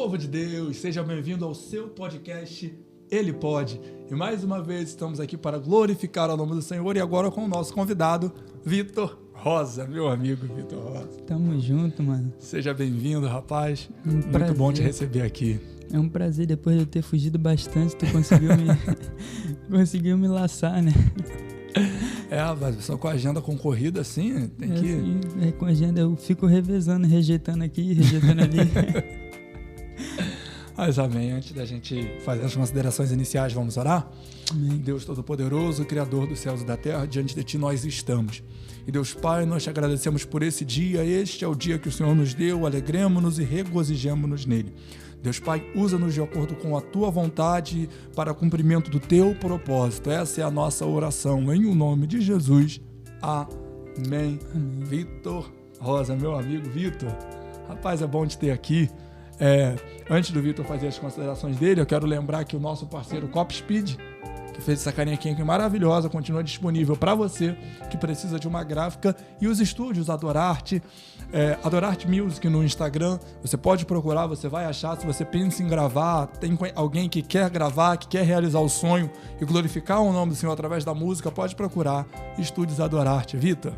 Povo de Deus, seja bem-vindo ao seu podcast Ele Pode. E mais uma vez estamos aqui para glorificar o nome do Senhor e agora com o nosso convidado, Vitor Rosa, meu amigo Vitor Rosa. Tamo junto, mano. Seja bem-vindo, rapaz. Prazer. Muito bom te receber aqui. É um prazer, depois de eu ter fugido bastante, tu conseguiu me laçar, né? Mas só com a agenda concorrida assim, tem que... Assim, com a agenda eu fico revezando, rejeitando aqui, rejeitando ali. Mas amém, antes da gente fazer as considerações iniciais, vamos orar? Amém. Deus Todo-Poderoso, Criador dos céus e da terra, diante de Ti nós estamos. E Deus Pai, nós te agradecemos por esse dia, este é o dia que o Senhor nos deu, alegremos-nos e regozijemos-nos nele. Deus Pai, usa-nos de acordo com a Tua vontade para cumprimento do Teu propósito. Essa é a nossa oração, em o nome de Jesus. Amém. Amém. Vitor Rosa, meu amigo Vitor, rapaz, é bom te ter aqui. Antes do Vitor fazer as considerações dele, eu quero lembrar que o nosso parceiro Copspeed, que fez essa carinha aqui maravilhosa, continua disponível para você que precisa de uma gráfica, e os estúdios Adorarte, Adorarte Music no Instagram, você pode procurar, você vai achar. Se você pensa em gravar, tem alguém que quer gravar, que quer realizar o sonho e glorificar o nome do Senhor através da música, pode procurar Estúdios Adorarte. Vitor,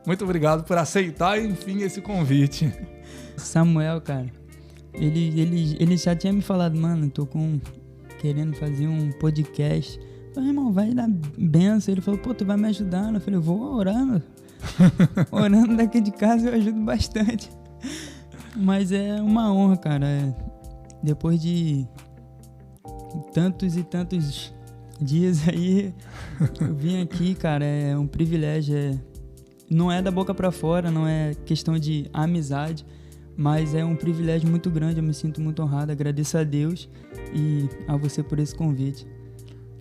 muito obrigado por aceitar, enfim, esse convite. Samuel, cara, ele já tinha me falado, mano, tô querendo fazer um podcast. Eu falei, irmão, vai dar benção. Ele falou, pô, tu vai me ajudando? Eu falei, eu vou orando. Orando daqui de casa eu ajudo bastante. Mas é uma honra, cara. Depois de tantos e tantos dias aí, eu vim aqui, cara, é um privilégio. Não é da boca pra fora, não é questão de amizade, mas é um privilégio muito grande, eu me sinto muito honrado, agradeço a Deus e a você por esse convite.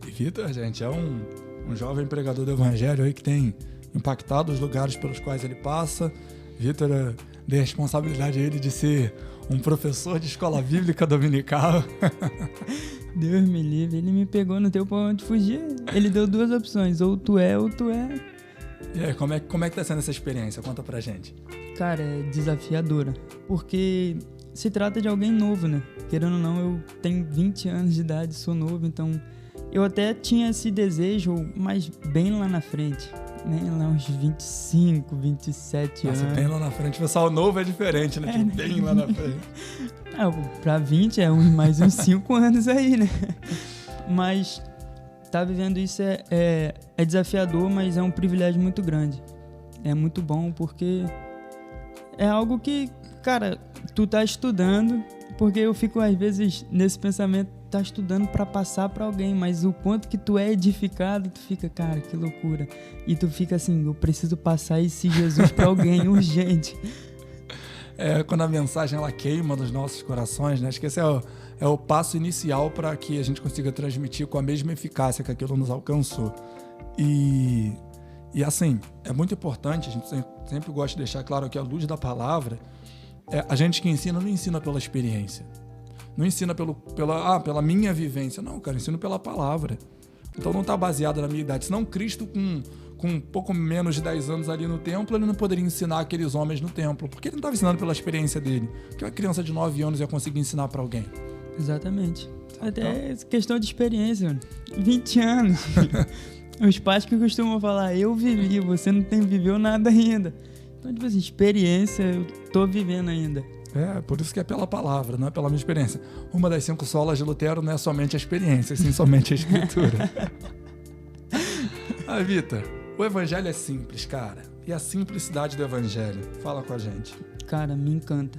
E Vitor, gente, é um jovem pregador do Evangelho aí que tem impactado os lugares pelos quais ele passa. Vitor, dei a responsabilidade a ele de ser um professor de escola bíblica dominical. Deus me livre, ele me pegou, não tem pra onde fugir. Ele deu duas opções, ou tu é. E aí, como é que tá sendo essa experiência? Conta pra gente. Cara, é desafiadora, porque se trata de alguém novo, né? Querendo ou não, eu tenho 20 anos de idade, sou novo, então eu até tinha esse desejo, mas bem lá na frente, né? Lá uns 25, 27 anos. Bem lá na frente, o pessoal novo é diferente, né? Tipo, bem lá na frente. Pra 20 mais uns 5 anos aí, né? Mas tá vivendo isso é desafiador, mas é um privilégio muito grande. É muito bom porque é algo que, cara, tu tá estudando, porque eu fico às vezes nesse pensamento, tá estudando pra passar pra alguém, mas o quanto que tu é edificado, tu fica, cara, que loucura. E tu fica assim, eu preciso passar esse Jesus pra alguém, urgente. Quando a mensagem ela queima nos nossos corações, né? Acho que esse é o passo inicial para que a gente consiga transmitir com a mesma eficácia que aquilo nos alcançou. E assim, é muito importante, a gente sempre gosta de deixar claro que a luz da palavra, a gente que ensina não ensina pela experiência, não ensina pela minha vivência, não, cara, ensina pela palavra. Então não está baseado na minha idade, senão Cristo com um pouco menos de 10 anos ali no templo, ele não poderia ensinar aqueles homens no templo, porque ele não estava ensinando pela experiência dele, porque uma criança de 9 anos ia conseguir ensinar para alguém. Exatamente. Até questão de experiência, mano. 20 anos. Os pais que costumam falar, eu vivi, você não viveu nada ainda. Então, tipo assim, experiência, eu tô vivendo ainda. Por isso que é pela palavra, não é pela minha experiência. Uma das 5 solas de Lutero não é somente a experiência, sim somente a escritura. Vitor, o evangelho é simples, cara. E a simplicidade do evangelho? Fala com a gente. Cara, me encanta.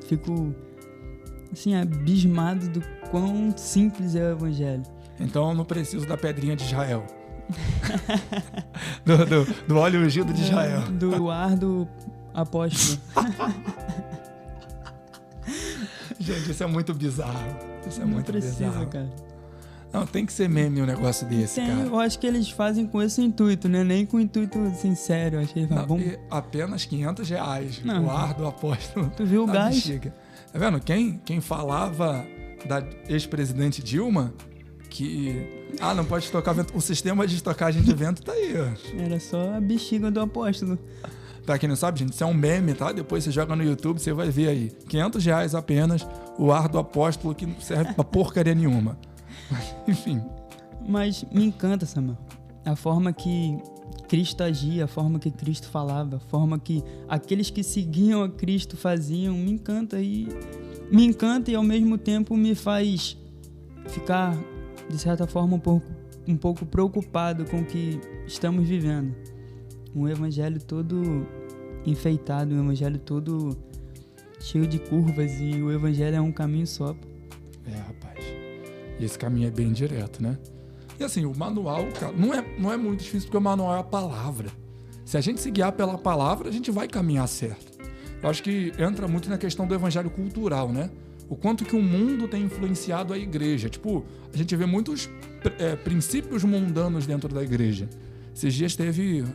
Fico assim, abismado do quão simples é o evangelho. Então eu não preciso da pedrinha de Israel. do óleo ungido de Israel. Do ar do apóstolo. Gente, isso é muito bizarro. Isso é não muito precisa, bizarro. Cara. Não, tem que ser meme um negócio desse, cara. Eu acho que eles fazem com esse intuito, né? Nem com intuito sincero. Acho que eles falam, apenas R$500. Não. O ar do apóstolo. Tu viu o gás? Bexiga. Tá vendo? Quem falava da ex-presidente Dilma, que não pode tocar vento. O sistema de estocagem de vento tá aí, ó. Era só a bexiga do apóstolo. Pra quem não sabe, gente, isso é um meme, tá? Depois você joga no YouTube, você vai ver aí. R$500 apenas, o ar do apóstolo que não serve pra porcaria nenhuma. Enfim. Mas me encanta, Samuel, a forma que Cristo agia, a forma que Cristo falava, a forma que aqueles que seguiam a Cristo faziam, me encanta e ao mesmo tempo me faz ficar, de certa forma, um pouco preocupado com o que estamos vivendo. Um evangelho todo enfeitado, um evangelho todo cheio de curvas, e o evangelho é um caminho só. Rapaz. E esse caminho é bem direto, né? E assim, o manual, cara, não é muito difícil, porque o manual é a palavra. Se a gente se guiar pela palavra, a gente vai caminhar certo. Eu acho que entra muito na questão do evangelho cultural, né? O quanto que o mundo tem influenciado a igreja. Tipo, a gente vê muitos princípios mundanos dentro da igreja. Esses dias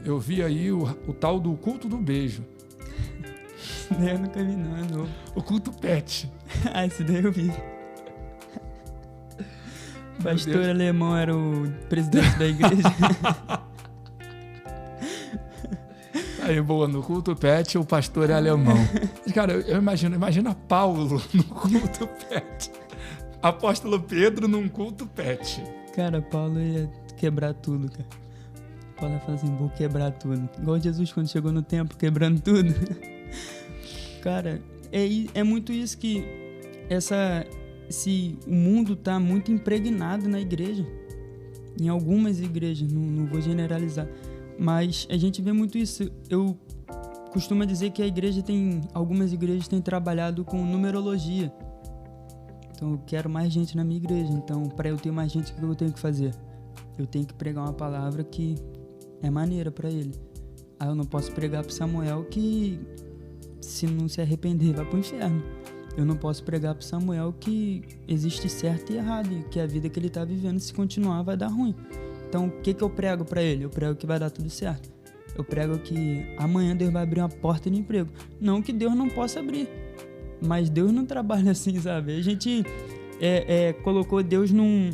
eu vi aí o tal do culto do beijo. Eu nunca vi, não, é novo. O culto pet. Esse daí eu vi. O pastor alemão era o presidente da igreja. Aí, boa, no culto pet, o pastor é alemão. Cara, eu imagina Paulo no culto pet. Apóstolo Pedro num culto pet. Cara, Paulo ia quebrar tudo, cara. Paulo ia falar assim, vou quebrar tudo. Igual Jesus quando chegou no templo, quebrando tudo. Cara, é muito isso que o mundo tá muito impregnado na igreja. Em algumas igrejas, não vou generalizar. Mas a gente vê muito isso. Eu costumo dizer que algumas igrejas têm trabalhado com numerologia. Então eu quero mais gente na minha igreja. Então, para eu ter mais gente, o que eu tenho que fazer? Eu tenho que pregar uma palavra que é maneira para ele. Aí eu não posso pregar para Samuel que, se não se arrepender, vai pro inferno. Eu não posso pregar para Samuel que existe certo e errado, e que a vida que ele tá vivendo, se continuar, vai dar ruim. Então, o que eu prego para ele? Eu prego que vai dar tudo certo. Eu prego que amanhã Deus vai abrir uma porta de emprego. Não que Deus não possa abrir, mas Deus não trabalha assim, sabe? A gente colocou Deus numa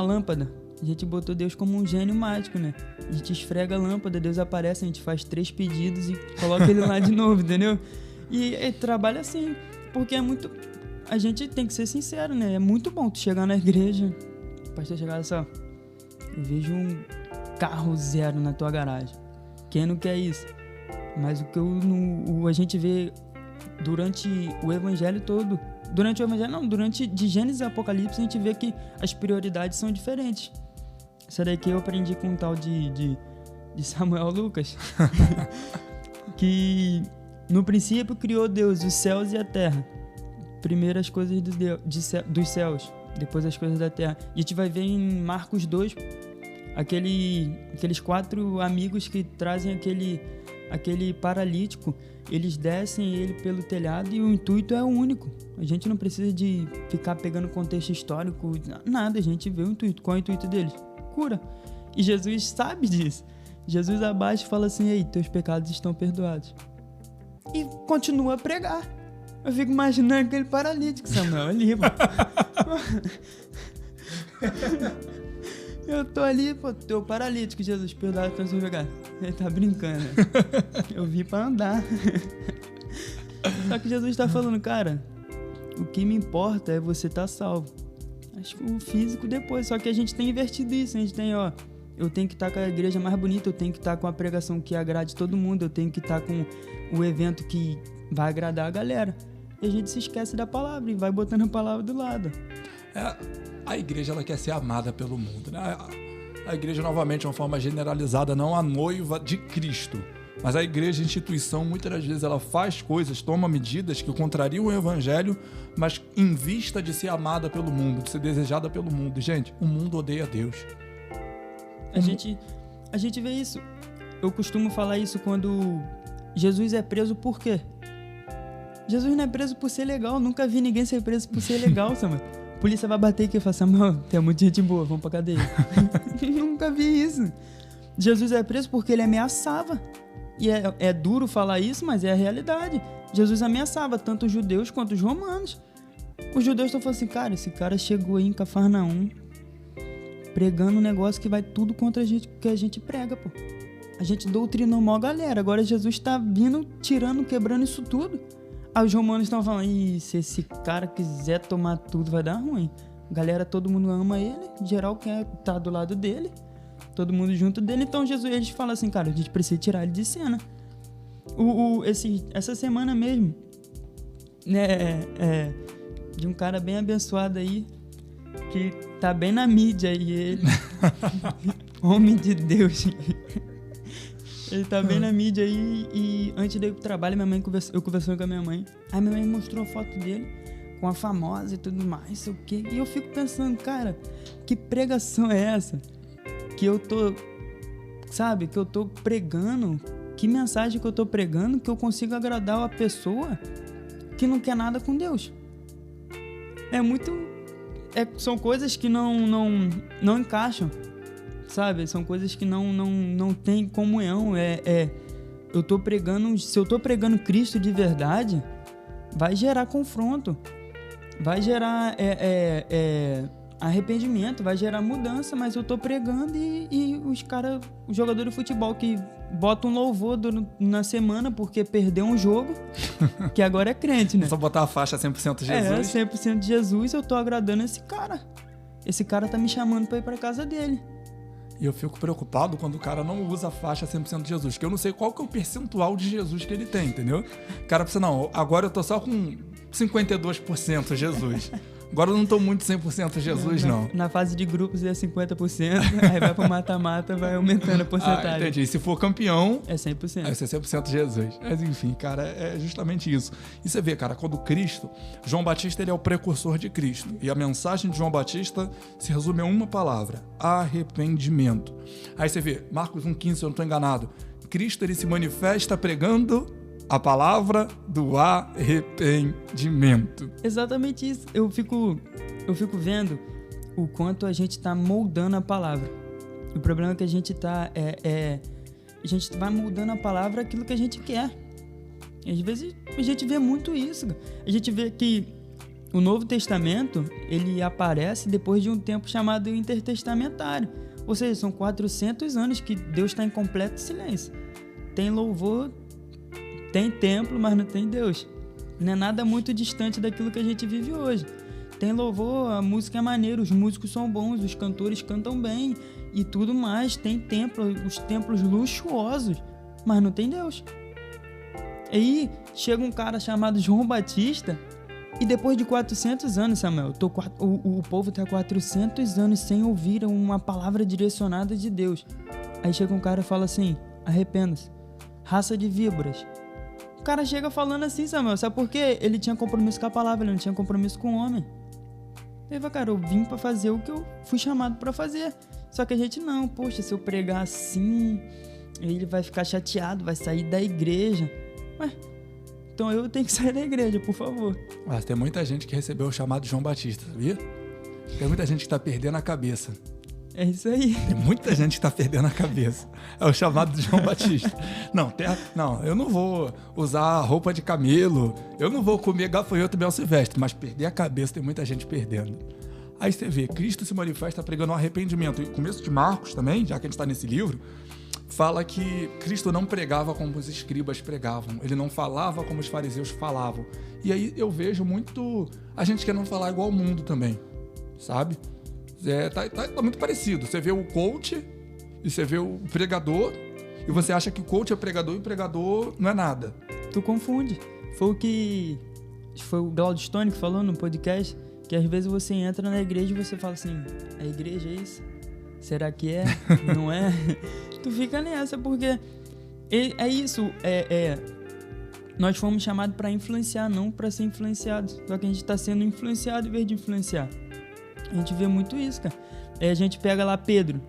lâmpada. A gente botou Deus como um gênio mágico, né? A gente esfrega a lâmpada, Deus aparece, a gente faz 3 pedidos e coloca ele lá de novo, entendeu? E trabalha assim, porque é muito... A gente tem que ser sincero, né? É muito bom tu chegar na igreja, o pastor chegar assim, ó, eu vejo um carro 0 na tua garagem. Quem não quer isso? Mas a gente vê durante o evangelho todo, de Gênesis a Apocalipse, a gente vê que as prioridades são diferentes. Essa daqui eu aprendi com um tal de Samuel Lucas, que no princípio criou Deus os céus e a terra. Primeiro as coisas dos céus, depois as coisas da terra. E a gente vai ver em Marcos 2, aqueles 4 amigos que trazem aquele paralítico, eles descem ele pelo telhado e o intuito é único. A gente não precisa de ficar pegando contexto histórico, nada, a gente vê o intuito. Qual é o intuito deles? Cura. E Jesus sabe disso. Jesus abaixa e fala assim, ei, teus pecados estão perdoados. E continua a pregar. Eu fico imaginando aquele paralítico, Samuel, ali, pô. Eu tô ali, pô, teu paralítico, Jesus, perdoado pelos seus pecados. Ele tá brincando. Eu vim pra andar. Só que Jesus tá falando, cara, o que me importa é você tá salvo. Acho que o físico depois, só que a gente tem invertido isso. A gente tem, eu tenho que estar com a igreja mais bonita, eu tenho que estar com a pregação que agrade todo mundo, eu tenho que estar com o evento que vai agradar a galera. E a gente se esquece da palavra e vai botando a palavra do lado. A igreja, ela quer ser amada pelo mundo, né? A igreja, novamente, de uma forma generalizada, não a noiva de Cristo. Mas a igreja, a instituição, muitas das vezes ela faz coisas, toma medidas que contrariam o evangelho, mas em vista de ser amada pelo mundo, de ser desejada pelo mundo. Gente, o mundo odeia Deus. A gente vê isso. Eu costumo falar isso quando Jesus é preso por quê? Jesus não é preso por ser legal. Nunca vi ninguém ser preso por ser legal, Samuel. A polícia vai bater aqui e falar, Samuel, tem muita gente boa, vamos pra cadeia. Nunca vi isso. Jesus é preso porque ele ameaçava. E é duro falar isso, mas é a realidade. Jesus ameaçava tanto os judeus quanto os romanos. Os judeus estão falando assim, cara, esse cara chegou aí em Cafarnaum pregando um negócio que vai tudo contra a gente, que a gente prega, pô. A gente doutrinou mó galera. Agora Jesus tá vindo, tirando, quebrando isso tudo. Aí os romanos estão falando, ih, se esse cara quiser tomar tudo, vai dar ruim. Galera, todo mundo ama ele, geral quer estar do lado dele, todo mundo junto dele. Então Jesus, eles falam assim, cara, a gente precisa tirar ele de cena. Essa semana mesmo, né, de um cara bem abençoado aí, que tá bem na mídia aí, ele, homem de Deus. Ele tá bem na mídia aí e antes de ir pro trabalho, eu conversando com a minha mãe. Aí minha mãe mostrou a foto dele com a famosa e tudo mais, sei o quê. E eu fico pensando, cara, que pregação é essa? Que eu tô, sabe, que eu tô pregando, que mensagem que eu tô pregando que eu consigo agradar a pessoa que não quer nada com Deus. São coisas que não encaixam. Sabe, são coisas que não tem comunhão. Eu tô pregando, se eu tô pregando Cristo de verdade, vai gerar confronto, vai gerar arrependimento, vai gerar mudança, mas eu tô pregando e os jogadores de futebol que botam um louvor na semana porque perdeu um jogo, que agora é crente, né? Só botar a faixa 100% Jesus. 100% de Jesus, eu tô agradando esse cara. Esse cara tá me chamando pra ir pra casa dele. E eu fico preocupado quando o cara não usa a faixa 100% de Jesus, que eu não sei qual que é o percentual de Jesus que ele tem, entendeu? O cara pensa, não, agora eu tô só com 52% Jesus. Agora eu não tô muito 100% Jesus, não. Na fase de grupos é 50%, aí vai pro mata-mata, vai aumentando a porcentagem. Entendi. E se for campeão... É 100%. Aí é 100% Jesus. Mas enfim, cara, é justamente isso. E você vê, cara, quando Cristo... João Batista, ele é o precursor de Cristo. E a mensagem de João Batista se resume a uma palavra: arrependimento. Aí você vê, Marcos 1,15, se eu não tô enganado, Cristo, ele se manifesta pregando a palavra do arrependimento. Exatamente isso. Eu fico vendo o quanto a gente está moldando a palavra. O problema é que a gente tá a gente vai moldando a palavra aquilo que a gente quer. E às vezes a gente vê muito isso. A gente vê que o Novo Testamento, ele aparece depois de um tempo chamado intertestamentário. Ou seja, são 400 anos que Deus está em completo silêncio. Tem louvor, tem templo, mas não tem Deus. Não é nada muito distante daquilo que a gente vive hoje. Tem louvor, a música é maneira, os músicos são bons, os cantores cantam bem e tudo mais. Tem templo, os templos luxuosos, mas não tem Deus. Aí chega um cara chamado João Batista e depois de 400 anos, Samuel, o povo está 400 anos sem ouvir uma palavra direcionada de Deus. Aí chega um cara e fala assim: arrependa-se, raça de víboras. O cara chega falando assim, Samuel, sabe por quê? Ele tinha compromisso com a palavra, ele não tinha compromisso com o homem. Ele falou, cara, eu vim pra fazer o que eu fui chamado pra fazer. Só que a gente não, poxa, se eu pregar assim, ele vai ficar chateado, vai sair da igreja. Ué, então eu tenho que sair da igreja, por favor. Mas tem muita gente que recebeu o chamado de João Batista, sabia? Tem muita gente que tá perdendo a cabeça. É isso aí. Tem muita gente que tá perdendo a cabeça. É o chamado de João Batista. Não, eu não vou usar roupa de camelo, eu não vou comer gafanhoto e mel silvestre, mas perder a cabeça tem muita gente perdendo. Aí você vê, Cristo se manifesta pregando o arrependimento. E o começo de Marcos também, já que a gente está nesse livro, fala que Cristo não pregava como os escribas pregavam, ele não falava como os fariseus falavam. E aí eu vejo muito a gente querendo falar igual ao mundo também, sabe? Tá muito parecido. Você vê o coach e você vê o pregador e você acha que o coach é pregador e o pregador não é nada. Tu confunde. Foi o Glaudio Stone que falou no podcast que às vezes você entra na igreja e você fala assim: a igreja é isso? Será que é? Não é? Tu fica nessa porque é isso. Nós fomos chamados para influenciar, não para ser influenciados. Só que a gente está sendo influenciado em vez de influenciar. A gente vê muito isso, cara. Aí a gente pega lá Pedro.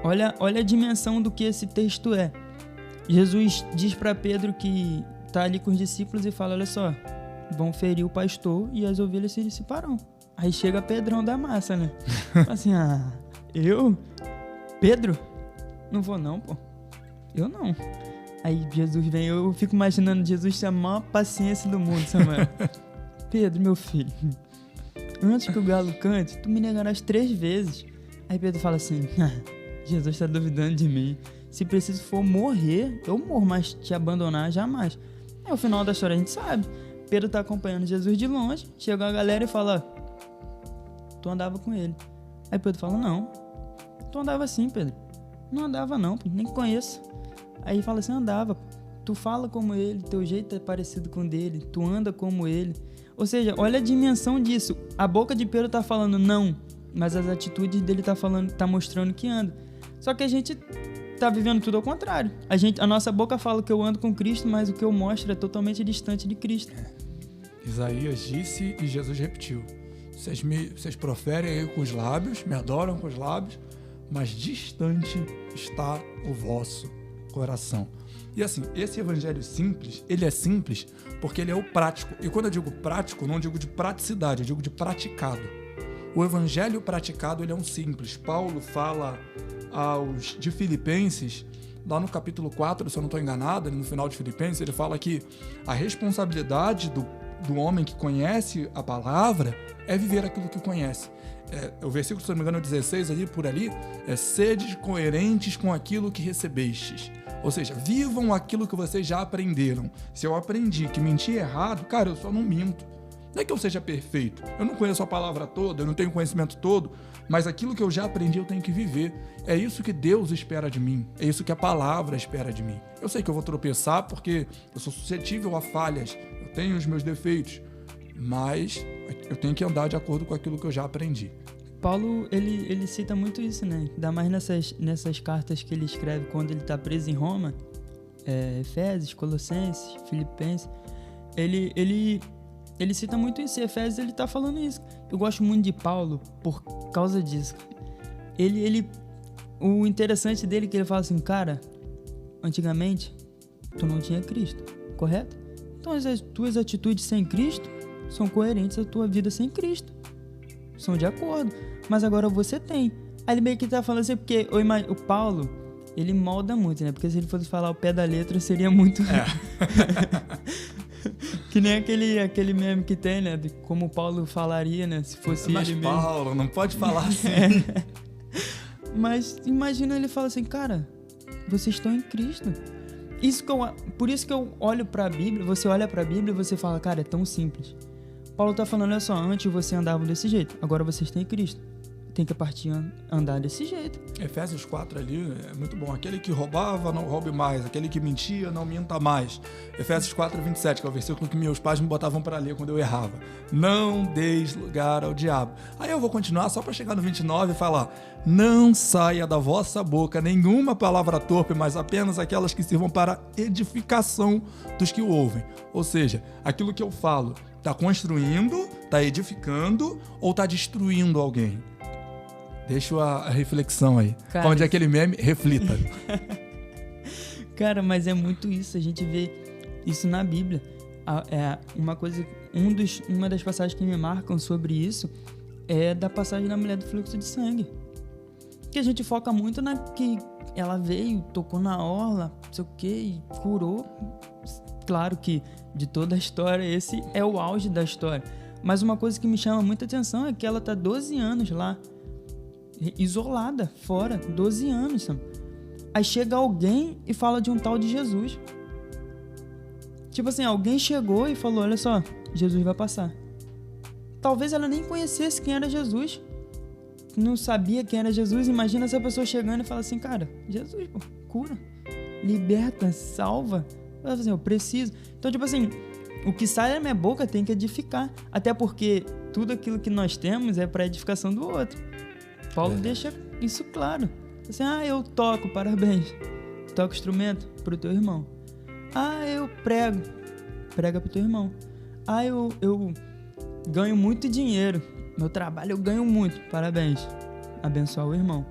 Olha a dimensão do que esse texto é. Jesus diz para Pedro que tá ali com os discípulos e fala: olha só, vão ferir o pastor e as ovelhas se dissiparão. Aí chega Pedrão da massa, né? Assim, eu? Pedro? Não vou não, pô. Eu não. Aí Jesus vem, eu fico imaginando Jesus ter a maior paciência do mundo, Samuel. Pedro, meu filho, antes que o galo cante, tu me negarás 3 vezes. Aí Pedro fala assim: Jesus está duvidando de mim. se preciso for morrer, eu morro, mas te abandonar jamais. Aí o final da história a gente sabe. Pedro tá acompanhando Jesus de longe, chega a galera e fala, tu andava com ele. Aí Pedro fala, não, tu andava sim, Pedro. Não andava não, nem conheço. Aí fala assim, andava, tu fala como ele, teu jeito é parecido com o dele, tu anda como ele. Ou seja, olha a dimensão disso. A boca de Pedro tá falando não, mas as atitudes dele tá mostrando que anda. Só que a gente tá vivendo tudo ao contrário. A nossa boca fala que eu ando com Cristo, mas o que eu mostro é totalmente distante de Cristo. Isaías disse e Jesus repetiu. Vocês proferem aí com os lábios, me adoram com os lábios, mas distante está o vosso coração. E assim, esse evangelho simples, ele é simples porque ele é o prático. E quando eu digo prático, não digo de praticidade, eu digo de praticado. O evangelho praticado, ele é um simples. Paulo fala aos de Filipenses, lá no capítulo 4, se eu não estou enganado, no final de Filipenses, ele fala que a responsabilidade do homem que conhece a palavra é viver aquilo que conhece. O versículo, se não me engano, 16, ali por ali, sedes coerentes com aquilo que recebestes. Ou seja, vivam aquilo que vocês já aprenderam. Se eu aprendi que mentir é errado, cara, eu só não minto. Não é que eu seja perfeito. Eu não conheço a palavra toda, eu não tenho conhecimento todo, mas aquilo que eu já aprendi eu tenho que viver. É isso que Deus espera de mim. É isso que a palavra espera de mim. Eu sei que eu vou tropeçar porque eu sou suscetível a falhas. Eu tenho os meus defeitos. Mas eu tenho que andar de acordo com aquilo que eu já aprendi. Paulo, ele cita muito isso, né? Ainda mais nessas cartas que ele escreve quando ele está preso em Roma, Efésios, Colossenses, Filipenses. Ele cita muito isso. Em Efésios ele está falando isso. Eu gosto muito de Paulo por causa disso. O interessante dele é que ele fala assim, cara, antigamente tu não tinha Cristo, correto? Então as tuas atitudes sem Cristo são coerentes à tua vida sem Cristo. São de acordo. Mas agora você tem. Aí ele meio que tá falando assim, porque o Paulo, ele molda muito, né? Porque se ele fosse falar o pé da letra, seria muito... Que nem aquele meme que tem, né? De como o Paulo falaria, né? Se fosse mas ele Paulo, mesmo. Não pode falar assim. Mas imagina ele fala assim, cara, vocês estão em Cristo. Por isso que eu olho pra Bíblia, você olha pra Bíblia e você fala, cara, é tão simples. Paulo tá falando, olha só, antes você andava desse jeito, agora vocês têm Cristo. Tem que partir andar desse jeito. Efésios 4 ali é muito bom. Aquele que roubava, não roube mais. Aquele que mentia, não minta mais. Efésios 4, 27, que é o versículo que meus pais me botavam para ler quando eu errava. Não deis lugar ao diabo. Aí eu vou continuar só para chegar no 29 e falar: não saia da vossa boca nenhuma palavra torpe, mas apenas aquelas que sirvam para edificação dos que o ouvem. Ou seja, aquilo que eu falo está construindo, está edificando ou está destruindo alguém? Deixa a reflexão aí. Cara, onde é aquele meme? Reflita. Cara, mas é muito isso. A gente vê isso na Bíblia. Uma das passagens que me marcam sobre isso é da passagem da mulher do fluxo de sangue. Que a gente foca muito na que ela veio, tocou na orla, não sei o que, e curou. Claro que de toda a história, esse é o auge da história. Mas uma coisa que me chama muita atenção é que ela tá 12 anos lá, isolada, fora, 12 anos. Sabe? Aí chega alguém e fala de um tal de Jesus. Tipo assim, alguém chegou e falou, olha só, Jesus vai passar. Talvez ela nem conhecesse quem era Jesus. Não sabia quem era Jesus. Imagina essa pessoa chegando e fala assim, cara, Jesus, pô, cura, liberta, salva. Ela fala assim, eu preciso. Então, tipo assim, o que sai da minha boca tem que edificar. Até porque tudo aquilo que nós temos é para edificação do outro. Paulo deixa isso claro. Assim, eu toco, parabéns. Toco instrumento pro teu irmão. Eu prego. Prega pro teu irmão. Eu ganho muito dinheiro. Meu trabalho eu ganho muito. Parabéns. Abençoar o irmão.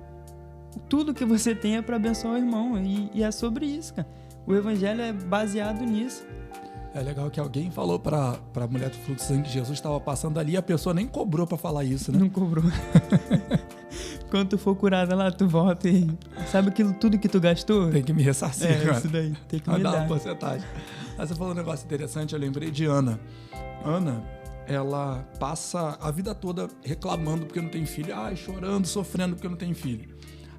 Tudo que você tem é para abençoar o irmão. E é sobre isso, cara. O evangelho é baseado nisso. É legal que alguém falou pra mulher do fluxo de sangue que Jesus estava passando ali e a pessoa nem cobrou pra falar isso, né? Não cobrou. Quando tu for curada lá, tu volta e... Sabe tudo que tu gastou? Tem que me ressarcir, cara. Isso daí. Tem que me dar uma porcentagem. Aí você falou um negócio interessante, eu lembrei de Ana. Ana, ela passa a vida toda reclamando porque não tem filho. Chorando, sofrendo porque não tem filho.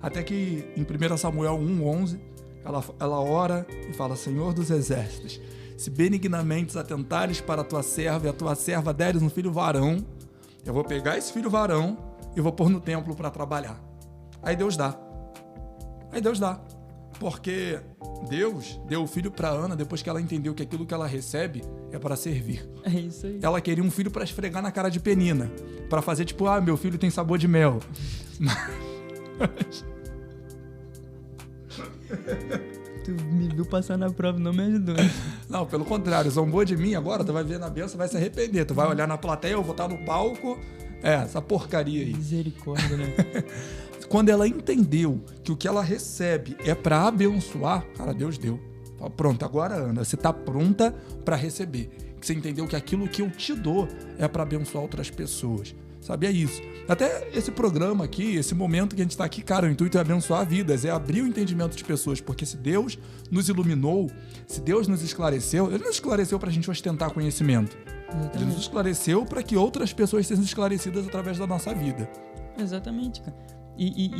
Até que em 1 Samuel 1:11, Ela ora e fala: Senhor dos exércitos, se benignamente atentares para a tua serva e a tua serva deres um filho varão, eu vou pegar esse filho varão e vou pôr no templo para trabalhar. Aí Deus dá. Porque Deus deu o filho para Ana depois que ela entendeu que aquilo que ela recebe é para servir. É isso aí. Ela queria um filho para esfregar na cara de Penina, para fazer tipo, meu filho tem sabor de mel. Tu me viu passar na prova, não me ajudou. Não, pelo contrário, zombou de mim, agora tu vai ver na benção, vai se arrepender. Tu vai olhar na plateia, eu vou estar no palco. Essa porcaria aí. Misericórdia, né? Quando ela entendeu que o que ela recebe é para abençoar, cara, Deus deu. Fala, pronto, agora, Ana, você tá pronta para receber. Que você entendeu que aquilo que eu te dou é para abençoar outras pessoas. Sabe, é isso. Até esse programa aqui, esse momento que a gente tá aqui, cara, o intuito é abençoar vidas, é abrir o entendimento de pessoas, porque se Deus nos iluminou, se Deus nos esclareceu, Ele não esclareceu pra gente ostentar conhecimento. Ele nos esclareceu para que outras pessoas sejam esclarecidas através da nossa vida. Exatamente, cara. E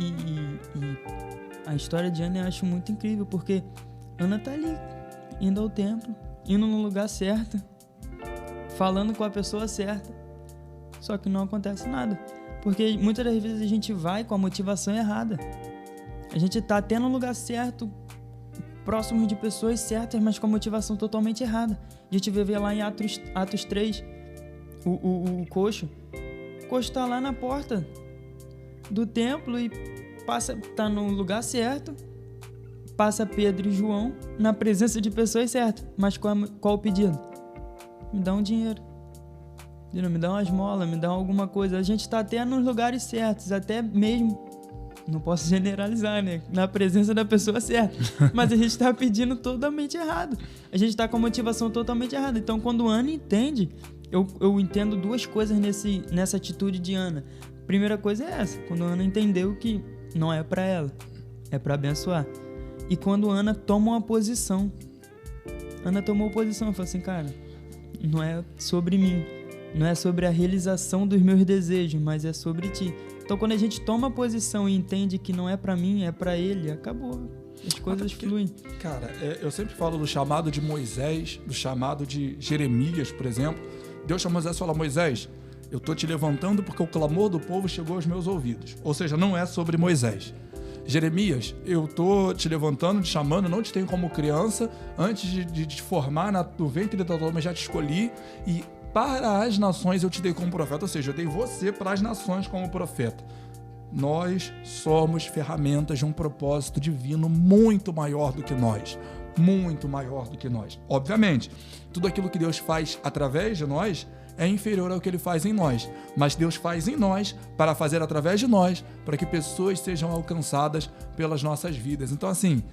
a história de Ana eu acho muito incrível, porque Ana tá ali, indo ao templo, indo no lugar certo, falando com a pessoa certa, só que não acontece nada. Porque muitas das vezes a gente vai com a motivação errada. A gente tá até no lugar certo, próximo de pessoas certas, mas com a motivação totalmente errada. A gente vê lá em Atos 3, o coxo. O coxo tá lá na porta do templo e tá no lugar certo, passa Pedro e João na presença de pessoas certas. Mas qual o pedido? Me dá um dinheiro. Me dá uma esmola, me dá alguma coisa. A gente tá até nos lugares certos, até mesmo, não posso generalizar, né? Na presença da pessoa certa. Mas a gente tá pedindo totalmente errado. A gente tá com a motivação totalmente errada. Então, quando Ana entende, eu entendo duas coisas nessa atitude de Ana. Primeira coisa é essa, quando Ana entendeu que não é pra ela, é pra abençoar. E quando Ana toma uma posição. Ana tomou posição, falou assim, cara, não é sobre mim, não é sobre a realização dos meus desejos, mas é sobre ti. Então, quando a gente toma posição e entende que não é pra mim, é pra ele, acabou. As coisas fluem. Cara, eu sempre falo do chamado de Moisés, do chamado de Jeremias, por exemplo. Deus chamou Moisés e falou: Moisés, eu tô te levantando porque o clamor do povo chegou aos meus ouvidos. Ou seja, não é sobre Moisés. Jeremias, eu tô te levantando, te chamando, não te tenho como criança. Antes de te formar no ventre da tua mãe, eu já te escolhi. E para as nações eu te dei como profeta. Ou seja, eu dei você para as nações como profeta. Nós somos ferramentas de um propósito divino muito maior do que nós. Muito maior do que nós. Obviamente, tudo aquilo que Deus faz através de nós é inferior ao que Ele faz em nós. Mas Deus faz em nós para fazer através de nós, para que pessoas sejam alcançadas pelas nossas vidas. Então, assim,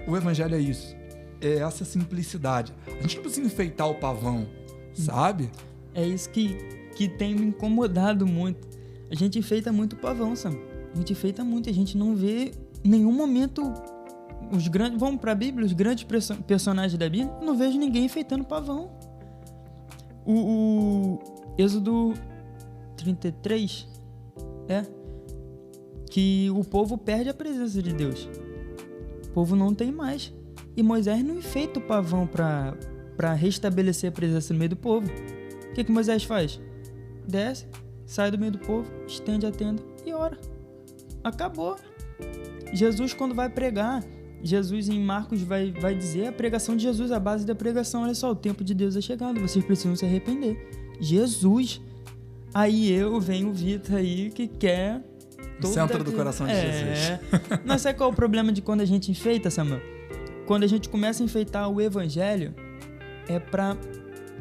o Evangelho é isso. É essa simplicidade. A gente não precisa enfeitar o pavão, sabe? É isso que tem me incomodado muito. A gente enfeita muito o pavão, Sam. A gente enfeita muito. A gente não vê em nenhum momento os grandes... Vamos para a Bíblia, os grandes personagens da Bíblia. Eu não vejo ninguém enfeitando pavão. O Êxodo 33 que o povo perde a presença de Deus. O povo não tem mais. E Moisés não enfeita o pavão para restabelecer a presença no meio do povo. O que Moisés faz? Desce, sai do meio do povo, estende a tenda e ora. Acabou. Jesus, quando vai pregar, Jesus em Marcos vai dizer a pregação de Jesus, a base da pregação. Olha só, o tempo de Deus é chegado, vocês precisam se arrepender. Jesus. Aí vem o Vitor aí que quer... O centro do coração de Jesus. Não, sabe qual é o problema de quando a gente enfeita, Samuel? Quando a gente começa a enfeitar o Evangelho, é pra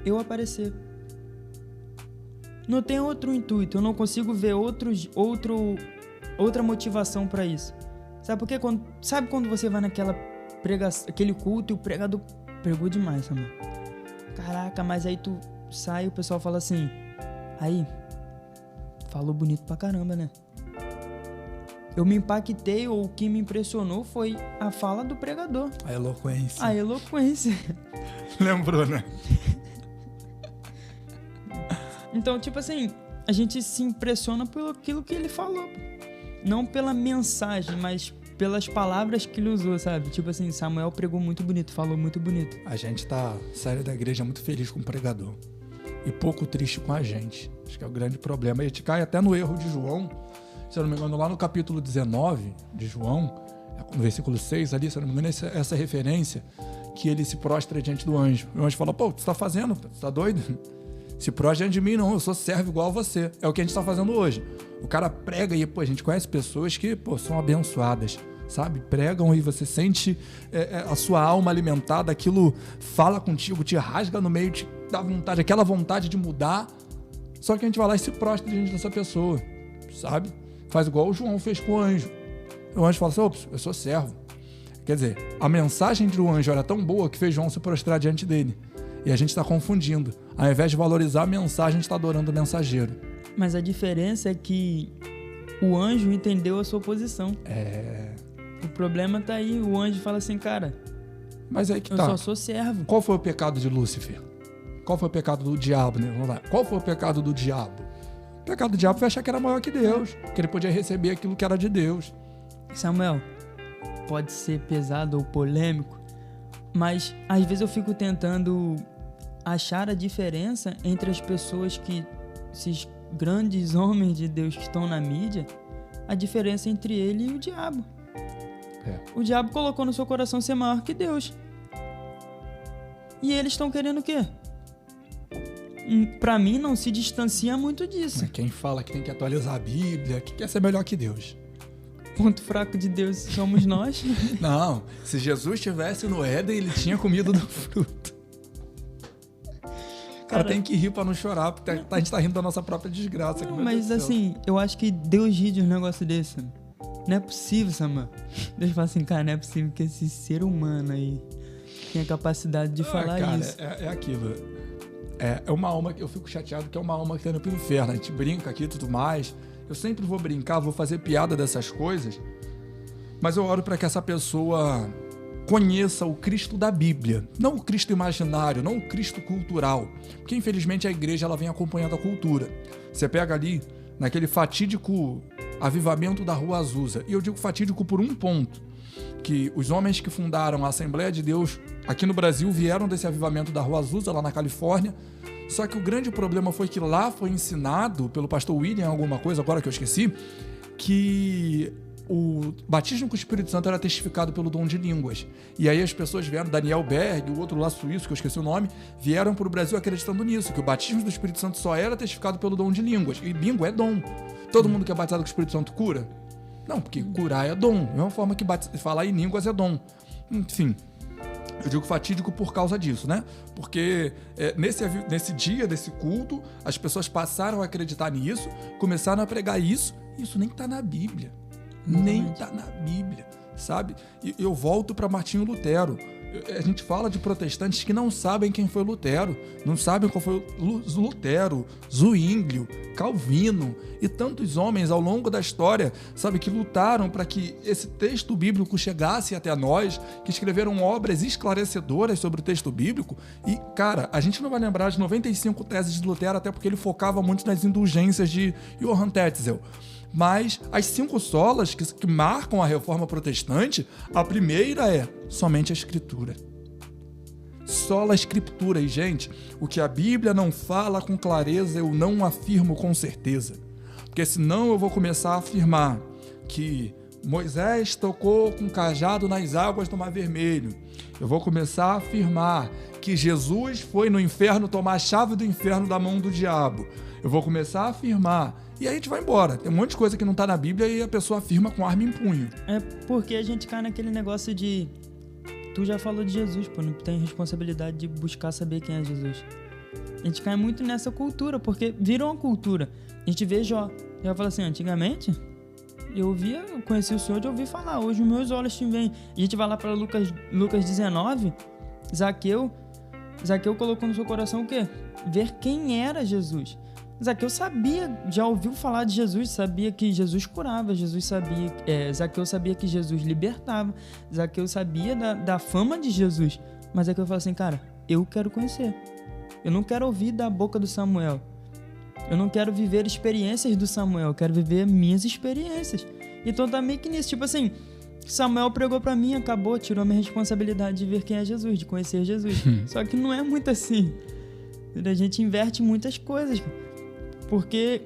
eu aparecer. Não tem outro intuito, eu não consigo ver outra motivação pra isso. Sabe por quê? Sabe quando você vai naquela pregação, aquele culto e o pregador pregou demais, Samuel? Caraca, mas aí tu sai e o pessoal fala assim, aí, falou bonito pra caramba, né? Eu me impactei, ou o que me impressionou foi a fala do pregador. A eloquência. A eloquência. Lembrou, né? Então, tipo assim, a gente se impressiona pelo aquilo que ele falou. Não pela mensagem, mas pelas palavras que ele usou, sabe? Tipo assim, Samuel pregou muito bonito, falou muito bonito. A gente saindo da igreja, muito feliz com o pregador. E pouco triste com a gente. Acho que é o grande problema. E a gente cai até no erro de João. Se eu não me engano, lá no capítulo 19 de João, no versículo 6 ali, se eu não me engano, essa referência, que ele se prostra diante do anjo. O anjo fala, pô, o que você tá fazendo? Você tá doido? Se prostra diante de mim, não. Eu sou servo igual a você. É o que a gente tá fazendo hoje. O cara prega e, pô, a gente conhece pessoas que, pô, são abençoadas, sabe? Pregam e você sente a sua alma alimentada, aquilo fala contigo, te rasga no meio, te dá vontade, aquela vontade de mudar. Só que a gente vai lá e se prostra diante dessa pessoa, sabe? Faz igual o João fez com o anjo. O anjo fala assim, ops, eu sou servo. Quer dizer, a mensagem do anjo era tão boa que fez João se prostrar diante dele. E a gente está confundindo. Ao invés de valorizar a mensagem, a gente está adorando o mensageiro. Mas a diferença é que o anjo entendeu a sua posição. O problema tá aí. O anjo fala assim, cara, mas aí que eu só sou servo. Qual foi o pecado de Lúcifer? Qual foi o pecado do diabo, né? Vamos lá. Qual foi o pecado do diabo? O pecado do diabo foi achar que era maior que Deus, que ele podia receber aquilo que era de Deus. Samuel, pode ser pesado ou polêmico, mas às vezes eu fico tentando achar a diferença entre as pessoas que, esses grandes homens de Deus que estão na mídia, a diferença entre ele e o diabo. O diabo colocou no seu coração ser maior que Deus. E eles estão querendo o quê? Pra mim não se distancia muito disso. Mas quem fala que tem que atualizar a Bíblia, que quer ser melhor que Deus. Ponto fraco de Deus somos nós. Não, se Jesus estivesse no Éden, ele tinha comido do fruto. Cara, tem que rir pra não chorar, porque a gente tá rindo da nossa própria desgraça. Não, mas assim, eu acho que Deus ri de um negócio desse. Não é possível, Samuel. Deus fala assim, cara, não é possível que esse ser humano aí tenha capacidade de falar cara, isso. É aquilo. É uma alma que eu fico chateado, que é uma alma que tá indo pro inferno. A gente brinca aqui e tudo mais. Eu sempre vou brincar, vou fazer piada dessas coisas, mas eu oro para que essa pessoa conheça o Cristo da Bíblia, não o Cristo imaginário, não o Cristo cultural, porque infelizmente a igreja ela vem acompanhando a cultura. Você pega ali naquele fatídico avivamento da Rua Azusa, e eu digo fatídico por um ponto, que os homens que fundaram a Assembleia de Deus aqui no Brasil vieram desse avivamento da Rua Azusa, lá na Califórnia. Só que o grande problema foi que lá foi ensinado pelo pastor William alguma coisa, agora que eu esqueci, que o batismo com o Espírito Santo era testificado pelo dom de línguas. E aí as pessoas vieram, Daniel Berg, o outro lá suíço, que eu esqueci o nome, vieram para o Brasil acreditando nisso, que o batismo do Espírito Santo só era testificado pelo dom de línguas. E língua é dom. Todo mundo que é batizado com o Espírito Santo cura? Não, porque curar é dom. Da mesma forma que falar em línguas é dom. Enfim, eu digo fatídico por causa disso, né? Porque nesse dia, desse culto, as pessoas passaram a acreditar nisso, começaram a pregar isso, e isso nem tá na Bíblia. Nem tá na Bíblia, sabe? E eu volto para Martinho Lutero. A gente fala de protestantes que não sabem quem foi Lutero, não sabem qual foi Lutero, Zwinglio, Calvino e tantos homens ao longo da história, sabe, que lutaram para que esse texto bíblico chegasse até nós, que escreveram obras esclarecedoras sobre o texto bíblico. E, cara, a gente não vai lembrar de 95 teses de Lutero, até porque ele focava muito nas indulgências de Johann Tetzel. Mas as 5 solas que marcam a reforma protestante, a primeira é somente a Escritura. Sola Escritura. E, gente, o que a Bíblia não fala com clareza, eu não afirmo com certeza. Porque senão eu vou começar a afirmar que Moisés tocou com cajado nas águas do Mar Vermelho. Eu vou começar a afirmar que Jesus foi no inferno tomar a chave do inferno da mão do diabo. Eu vou começar a afirmar. E aí a gente vai embora. Tem um monte de coisa que não tá na Bíblia e a pessoa afirma com arma em punho. É porque a gente cai naquele negócio de... Tu já falou de Jesus, pô. Não tem responsabilidade de buscar saber quem é Jesus. A gente cai muito nessa cultura, porque virou uma cultura. A gente vê Jó. Já fala assim, antigamente... Eu conheci o Senhor de ouvir falar. Hoje os meus olhos te veem. A gente vai lá para Lucas 19. Zaqueu colocou no seu coração o quê? Ver quem era Jesus. Zaqueu sabia, já ouviu falar de Jesus, sabia que Jesus curava, Zaqueu sabia que Jesus libertava, Zaqueu sabia da fama de Jesus. Mas Zaqueu falou assim, cara, eu quero conhecer. Eu não quero ouvir da boca do Samuel. Eu não quero viver experiências do Samuel, eu quero viver minhas experiências. Então tá meio que nisso, tipo assim, Samuel pregou pra mim, acabou, tirou a minha responsabilidade de ver quem é Jesus, de conhecer Jesus. Só que não é muito assim. A gente inverte muitas coisas. Porque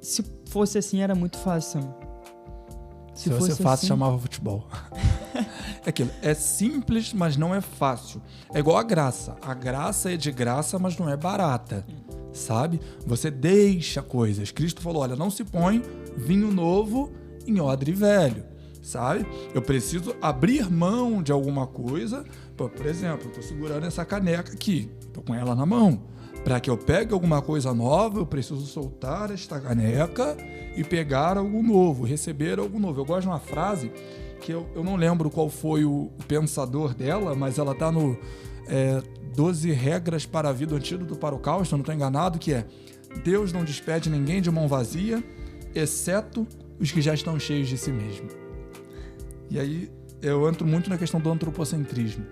se fosse assim, era muito fácil, Samuel. Se fosse fácil, assim, chamava futebol. É aquilo. É simples, mas não é fácil. É igual a graça. A graça é de graça, mas não é barata. Sabe? Você deixa coisas. Cristo falou, olha, não se põe vinho novo em odre velho. Sabe? Eu preciso abrir mão de alguma coisa. Por exemplo, eu tô segurando essa caneca aqui. Tô com ela na mão. Para que eu pegue alguma coisa nova, eu preciso soltar esta caneca e pegar algo novo, receber algo novo. Eu gosto de uma frase que eu não lembro qual foi o pensador dela, mas ela está no 12 regras para a vida, antídoto para o caos, se eu não estou enganado, que é: Deus não despede ninguém de mão vazia, exceto os que já estão cheios de si mesmo. E aí eu entro muito na questão do antropocentrismo.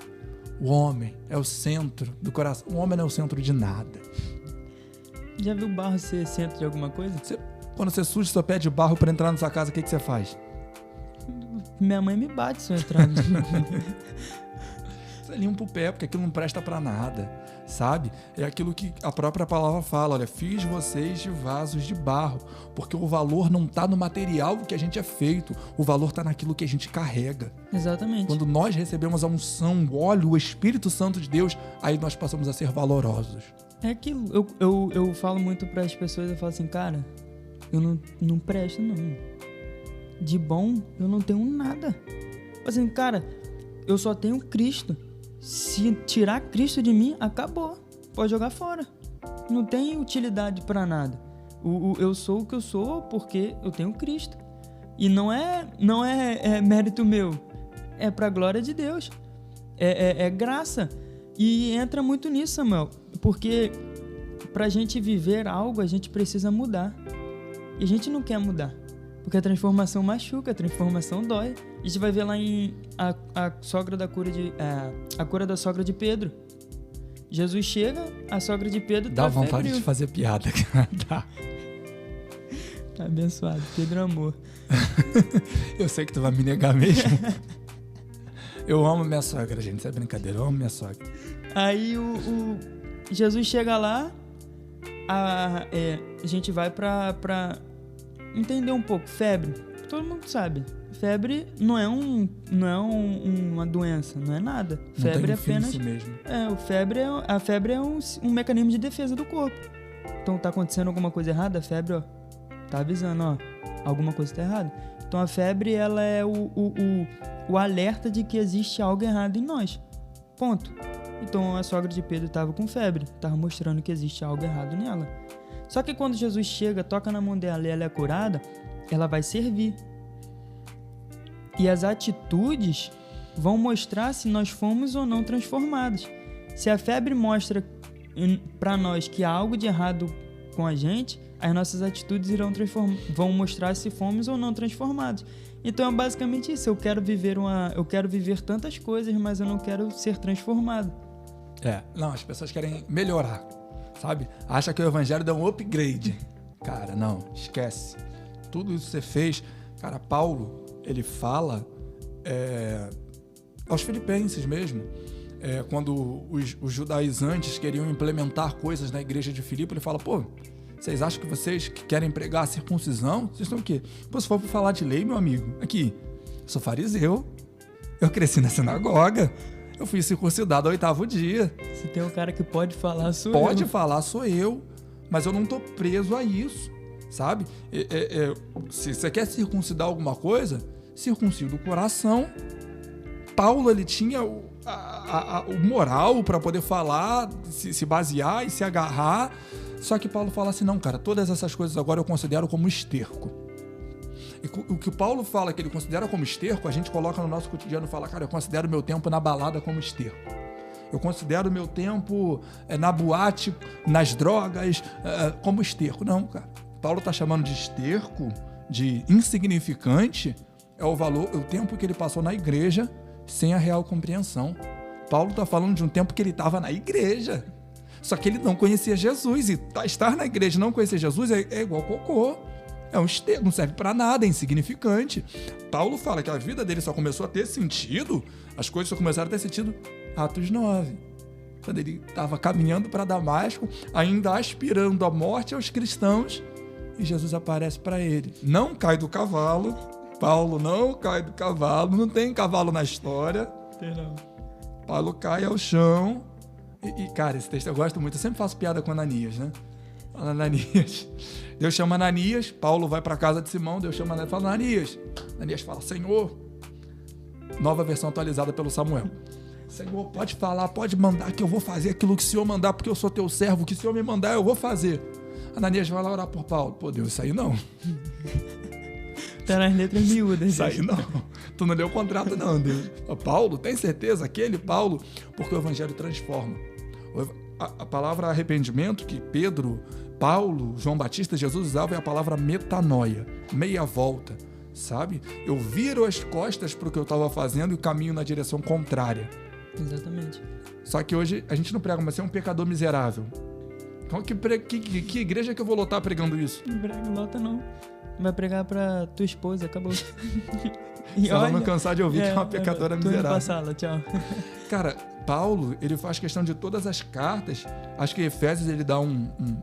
O homem é o centro do coração. O homem não é o centro de nada. Já viu barro ser centro de alguma coisa? Quando você suja seu pé de barro para entrar na sua casa, o que você faz? Minha mãe me bate se eu entrar. Você limpa o pé, porque aquilo não presta para nada, sabe? É aquilo que a própria palavra fala, olha, fiz vocês de vasos de barro, porque o valor não está no material que a gente é feito, o valor está naquilo que a gente carrega. Exatamente. Quando nós recebemos a unção, o óleo, o Espírito Santo de Deus, aí nós passamos a ser valorosos. É aquilo, eu falo muito para as pessoas, eu falo assim, cara, eu não presto não. De bom, eu não tenho nada. Assim, cara, eu só tenho Cristo. Se tirar Cristo de mim, acabou. Pode jogar fora. Não tem utilidade para nada. Eu sou o que eu sou porque eu tenho Cristo. E não é mérito meu. É para a glória de Deus. É graça. E entra muito nisso, Samuel. Porque para a gente viver algo, a gente precisa mudar. E a gente não quer mudar. Porque a transformação machuca, a transformação dói. A gente vai ver lá em a cura da sogra de Pedro. Jesus chega, a sogra de Pedro dá vontade febril. De fazer piada, cara. Dá. Tá abençoado, Pedro amor. Eu sei que tu vai me negar mesmo. Eu amo minha sogra, gente. Isso é brincadeira, eu amo minha sogra. Aí Jesus chega lá, a gente vai pra entender um pouco. Febre, todo mundo sabe. Febre não é uma doença, não é nada. Febre é apenas. Mesmo. A febre é um mecanismo de defesa do corpo. Então tá acontecendo alguma coisa errada, a febre, ó, tá avisando, ó, alguma coisa tá errada. Então a febre, ela é o alerta de que existe algo errado em nós. Ponto. Então a sogra de Pedro estava com febre, estava mostrando que existe algo errado nela. Só que quando Jesus chega, toca na mão dela e ela é curada, ela vai servir. E as atitudes vão mostrar se nós fomos ou não transformados. Se a febre mostra para nós que há algo de errado com a gente, as nossas atitudes vão mostrar se fomos ou não transformados. Então é basicamente isso. Eu quero viver tantas coisas, mas eu não quero ser transformado. Não, as pessoas querem melhorar, sabe? Acha que o evangelho dá um upgrade. Cara, não, esquece. Tudo isso que você fez, cara, Paulo, ele fala aos filipenses mesmo, quando os judaizantes queriam implementar coisas na igreja de Filipe, ele fala, pô, vocês acham que vocês que querem pregar a circuncisão, vocês estão o quê? Pô, se for para falar de lei, meu amigo, aqui, sou fariseu, eu cresci na sinagoga, eu fui circuncidado ao 8º dia. Se tem um cara que pode falar, sou eu. Pode falar, sou eu, mas eu não tô preso a isso, sabe? Se você quer circuncidar alguma coisa, circuncida o coração. Paulo, ele tinha o moral para poder falar, se basear e se agarrar. Só que Paulo fala assim, não, cara, todas essas coisas agora eu considero como esterco. E o que o Paulo fala que ele considera como esterco, a gente coloca no nosso cotidiano e fala, cara, eu considero meu tempo na balada como esterco. Eu considero meu tempo na boate, nas drogas, como esterco. Não, cara. Paulo está chamando de esterco, de insignificante, é o tempo que ele passou na igreja sem a real compreensão. Paulo está falando de um tempo que ele estava na igreja, só que ele não conhecia Jesus. E estar na igreja e não conhecer Jesus é igual cocô. É um esterco, não serve para nada, é insignificante. Paulo fala que a vida dele só começou a ter sentido, as coisas só começaram a ter sentido Atos 9. Quando ele estava caminhando para Damasco, ainda aspirando a morte aos cristãos, e Jesus aparece para ele. Não cai do cavalo, Paulo não cai do cavalo, não tem cavalo na história. Não. Paulo cai ao chão. E, cara, esse texto eu gosto muito. Eu sempre faço piada com Ananias, né? Ananias. Deus chama Ananias, Paulo vai para a casa de Simão, Deus chama Ananias, fala, Ananias. Ananias fala, Senhor, nova versão atualizada pelo Samuel. Senhor, pode falar, pode mandar que eu vou fazer aquilo que o Senhor mandar, porque eu sou teu servo, o que o Senhor me mandar eu vou fazer. Ananias vai lá orar por Paulo. Pô, Deus, isso aí não. Tá nas letras miúdas. Isso aí não. Tu não leu o contrato não, Deus. Paulo, tem certeza? Aquele Paulo, porque o evangelho transforma. A palavra arrependimento que Pedro, Paulo, João Batista, Jesus usava é a palavra metanoia, meia volta, sabe? Eu viro as costas para o que eu estava fazendo e caminho na direção contrária. Exatamente. Só que hoje a gente não prega, mas você é um pecador miserável. Então que igreja que eu vou lotar pregando isso? Não lota não. Vai pregar pra tua esposa, acabou. Se ela não cansar de ouvir que é uma pecadora miserável. Tô indo pra sala, tchau. Cara, Paulo, ele faz questão de todas as cartas. Acho que Efésios, ele dá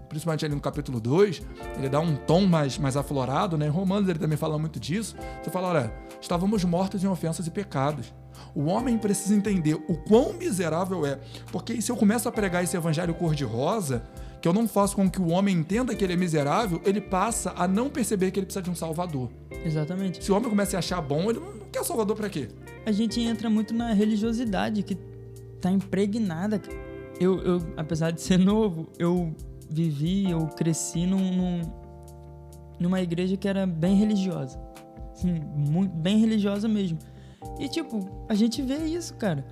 principalmente ali no capítulo 2, ele dá um tom mais aflorado, né? Em Romanos, ele também fala muito disso. Você fala, olha, estávamos mortos em ofensas e pecados. O homem precisa entender o quão miserável é. Porque se eu começo a pregar esse evangelho cor-de-rosa, que eu não faço com que o homem entenda que ele é miserável, ele passa a não perceber que ele precisa de um salvador. Exatamente. Se o homem começa a achar bom, ele não quer salvador pra quê? A gente entra muito na religiosidade, que tá impregnada. Eu apesar de ser novo, eu cresci numa igreja que era bem religiosa. Assim, muito, bem religiosa mesmo. E tipo, a gente vê isso, cara.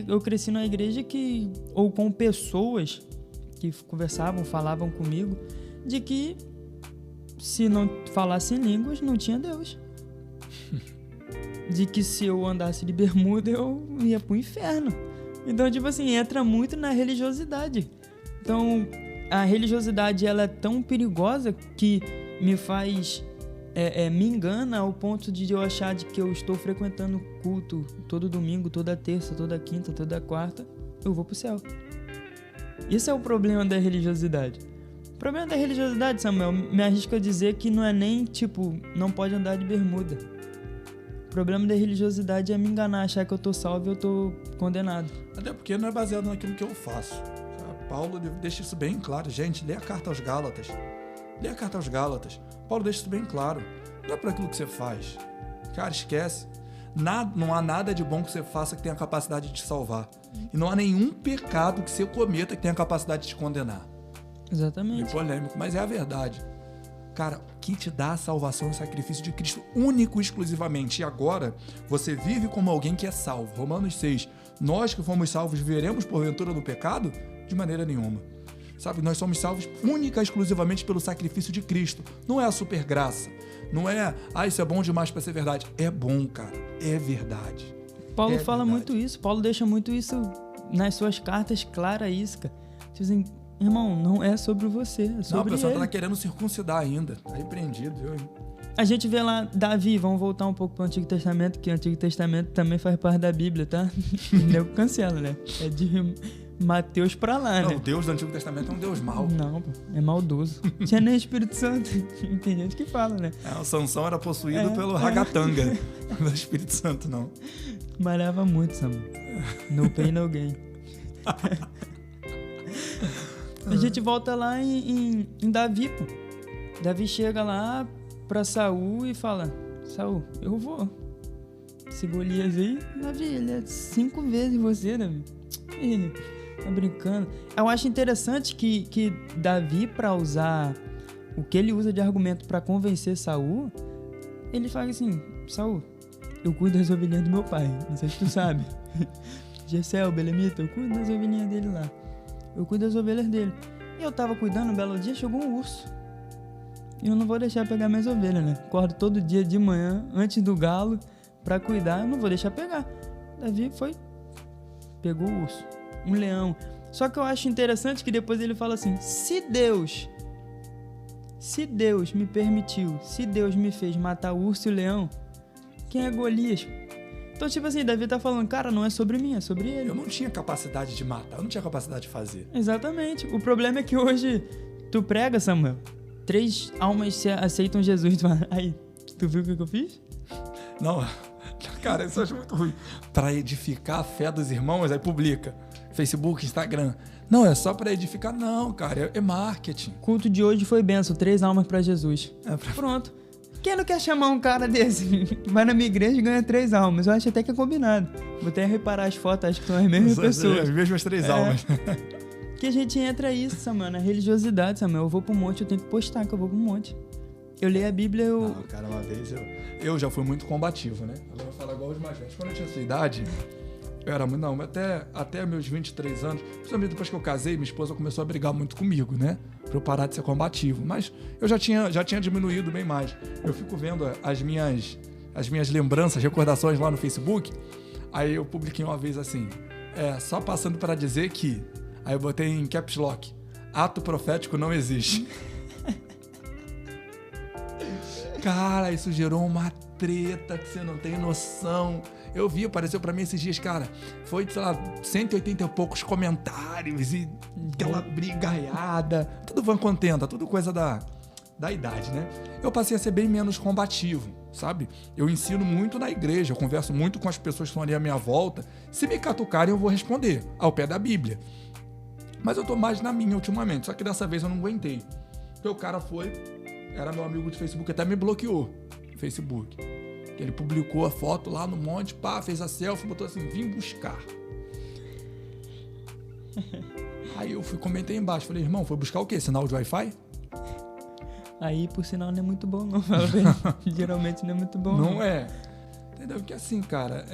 Eu cresci numa igreja ou com pessoas que conversavam, falavam comigo, de que se não falasse em línguas, não tinha Deus. De que se eu andasse de bermuda, eu ia pro inferno. Então, tipo assim, entra muito na religiosidade. Então, a religiosidade, ela é tão perigosa que me faz... me engana ao ponto de eu achar de que eu estou frequentando culto todo domingo, toda terça, toda quinta, toda quarta, eu vou pro céu. Isso é o problema da religiosidade. O problema da religiosidade, Samuel, me arrisco a dizer que não é nem, tipo, não pode andar de bermuda. O problema da religiosidade é me enganar, achar que eu tô salvo e eu tô condenado. Até porque não é baseado naquilo que eu faço. Paulo deixa isso bem claro. Gente, lê a carta aos Gálatas. Lê a carta aos Gálatas. Paulo deixa isso bem claro. Não é por aquilo que você faz. Cara, esquece. Não há nada de bom que você faça que tenha a capacidade de te salvar. E não há nenhum pecado que você cometa que tenha a capacidade de te condenar. Exatamente. É polêmico, mas é a verdade. Cara, quem te dá a salvação é o sacrifício de Cristo, único e exclusivamente. E agora, você vive como alguém que é salvo. Romanos 6. Nós que fomos salvos, viveremos porventura no pecado? De maneira nenhuma. Sabe, nós somos salvos única e exclusivamente pelo sacrifício de Cristo. Não é a super graça. Não é, isso é bom demais para ser verdade. É bom, cara. É verdade. Paulo fala muito isso. Paulo deixa muito isso nas suas cartas, clara isso, cara. Dizem, irmão, não é sobre você, é sobre não, a pessoa ele. tá querendo circuncidar ainda. Tá repreendido, viu? A gente vê lá, Davi, vamos voltar um pouco pro Antigo Testamento, que o Antigo Testamento também faz parte da Bíblia, tá? Eu cancelo, né? É de Mateus pra lá, né? Não, o Deus do Antigo Testamento é um Deus mau. Não, pô, é maldoso. Tinha nem Espírito Santo. Tem gente que fala, né? O Sansão era possuído pelo ragatanga. Não é Espírito Santo, não. Malhava muito, Samuel. No pain, no gain. A gente volta lá em Davi, pô. Davi chega lá pra Saul e fala, Saul, eu vou. Esse Golias aí, Davi, ele é 5 vezes você, Davi. Ele tá brincando. Eu acho interessante que Davi, pra usar o que ele usa de argumento pra convencer Saul, ele fala assim, Saul, eu cuido das ovelhinhas do meu pai, não sei se tu sabe. Gessel, Belemita, eu cuido das ovelhinhas dele lá. Eu cuido das ovelhas dele. E eu tava cuidando, um belo dia, chegou um urso. E eu não vou deixar pegar minhas ovelhas, né? Acordo todo dia de manhã, antes do galo, pra cuidar, eu não vou deixar pegar. Davi pegou o urso, um leão. Só que eu acho interessante que depois ele fala assim, se Deus Se Deus me permitiu, se Deus me fez matar o urso e o leão, quem é Golias? Então, tipo assim, Davi tá falando, cara, não é sobre mim, é sobre ele. Eu não tinha capacidade de matar, eu não tinha capacidade de fazer. Exatamente. O problema é que hoje tu prega, Samuel, 3 almas aceitam Jesus. Aí, tu viu o que eu fiz? Não, cara, isso eu acho muito ruim. Pra edificar a fé dos irmãos, aí publica. Facebook, Instagram. Não, é só pra edificar. Não, cara, é marketing. O culto de hoje foi benção, 3 almas pra Jesus. Pronto. Quem não quer chamar um cara desse? Vai na minha igreja e ganha 3 almas. Eu acho até que é combinado. Vou até reparar as fotos, acho que são as mesmas pessoas. As mesmas 3 almas. Que a gente entra isso, Samuel, na religiosidade, Samuel. Eu vou pro monte, eu tenho que postar que eu vou pro monte. Eu leio a Bíblia, Não, cara, uma vez eu já fui muito combativo, né? Agora eu vou falar igual os mais velhos. Quando eu tinha essa idade, eu era muito... Não, até meus 23 anos, principalmente depois que eu casei, minha esposa começou a brigar muito comigo, né? Pra eu parar de ser combativo. Mas eu já tinha diminuído bem mais. Eu fico vendo as minhas lembranças, recordações lá no Facebook. Aí eu publiquei uma vez assim, só passando para dizer que... Aí eu botei em caps lock, ato profético não existe. Cara, isso gerou uma treta que você não tem noção. Eu vi, apareceu pra mim esses dias, cara, foi, sei lá, 180 e poucos comentários e aquela brigaiada. Tudo van contenta, tudo coisa da idade, né? Eu passei a ser bem menos combativo, sabe? Eu ensino muito na igreja, eu converso muito com as pessoas que estão ali à minha volta. Se me catucarem, eu vou responder, ao pé da Bíblia. Mas eu tô mais na minha ultimamente, só que dessa vez eu não aguentei. Porque o cara era meu amigo de Facebook, até me bloqueou no Facebook. Ele publicou a foto lá no monte, fez a selfie, botou assim, vim buscar. Aí eu comentei embaixo, falei, irmão, foi buscar o quê? Sinal de Wi-Fi? Aí, por sinal, não é muito bom, não. Geralmente não é muito bom. Não é. Entendeu? Porque assim, cara,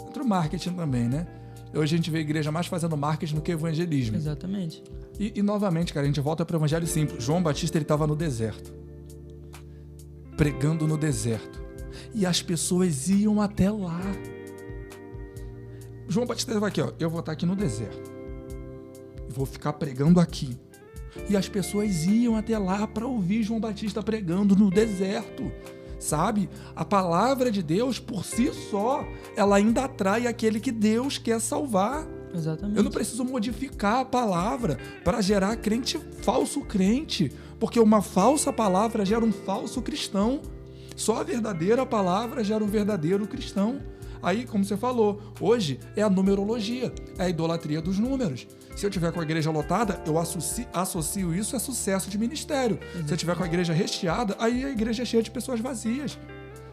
entra o marketing também, né? Hoje a gente vê a igreja mais fazendo marketing do que evangelismo. Exatamente. E novamente, cara, a gente volta para o evangelho simples. João Batista, ele estava no deserto. Pregando no deserto. E as pessoas iam até lá. João Batista estava aqui, ó. Eu vou estar aqui no deserto. Vou ficar pregando aqui. E as pessoas iam até lá para ouvir João Batista pregando no deserto. Sabe? A palavra de Deus, por si só, ela ainda atrai aquele que Deus quer salvar. Exatamente. Eu não preciso modificar a palavra para gerar falso crente, porque uma falsa palavra gera um falso cristão. Só a verdadeira palavra gera um verdadeiro cristão. Aí, como você falou, hoje é a numerologia, é a idolatria dos números. Se eu tiver com a igreja lotada, eu associo isso a sucesso de ministério. Se eu tiver com a igreja recheada, aí a igreja é cheia de pessoas vazias.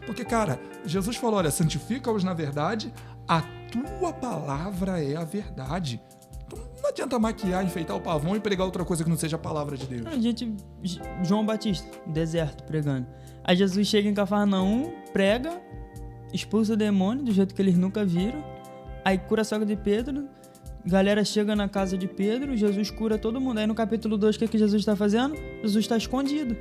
Porque, cara, Jesus falou, olha, santifica-os na verdade, a tua palavra é a verdade. Então, não adianta maquiar, enfeitar o pavão e pregar outra coisa que não seja a palavra de Deus. João Batista, deserto, pregando. Aí Jesus chega em Cafarnaum, prega, expulsa o demônio do jeito que eles nunca viram, aí cura a sogra de Pedro, galera chega na casa de Pedro, Jesus cura todo mundo. Aí no capítulo 2, o que Jesus está fazendo? Jesus está escondido.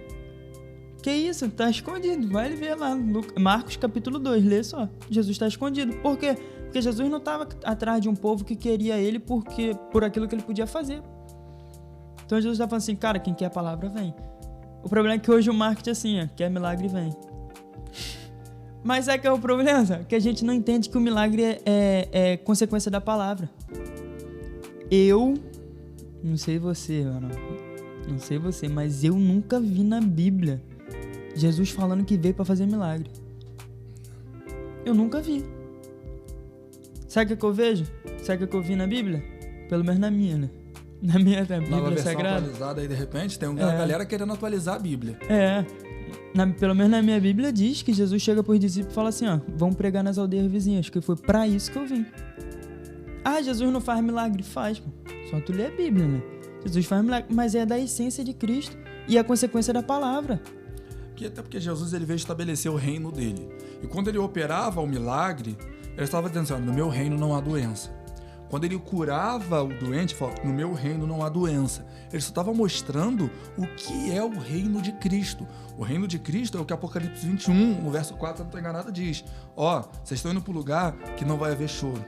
Que isso? Está escondido. Vai ver lá, Marcos capítulo 2, lê só. Jesus está escondido. Por quê? Porque Jesus não estava atrás de um povo que queria ele por aquilo que ele podia fazer. Então Jesus está falando assim, cara, quem quer a palavra vem. O problema é que hoje o marketing é assim, quer milagre vem. Mas sabe que é o problema? Que a gente não entende que o milagre é consequência da palavra. Eu, não sei você, mano, não sei você, mas eu nunca vi na Bíblia Jesus falando que veio pra fazer milagre. Eu nunca vi. Sabe o que eu vejo? Sabe o que eu vi na Bíblia? Pelo menos na minha, né? Na minha Bíblia Sagrada. Atualizada aí, de repente, tem uma galera querendo atualizar a Bíblia. Pelo menos na minha Bíblia diz que Jesus chega pros discípulos e fala assim, ó, vão pregar nas aldeias vizinhas, que foi pra isso que eu vim. Ah, Jesus não faz milagre? Faz, pô. Só tu lê a Bíblia, né? Jesus faz milagre, mas é da essência de Cristo e a consequência da palavra. Até porque Jesus ele veio estabelecer o reino dele. E quando ele operava o milagre, ele estava dizendo assim, no meu reino não há doença. Quando ele curava o doente, ele falava, no meu reino não há doença. Ele só estava mostrando o que é o reino de Cristo. O reino de Cristo é o que Apocalipse 21, no verso 4, se não estou enganado, diz. Ó, vocês estão indo para o lugar que não vai haver choro.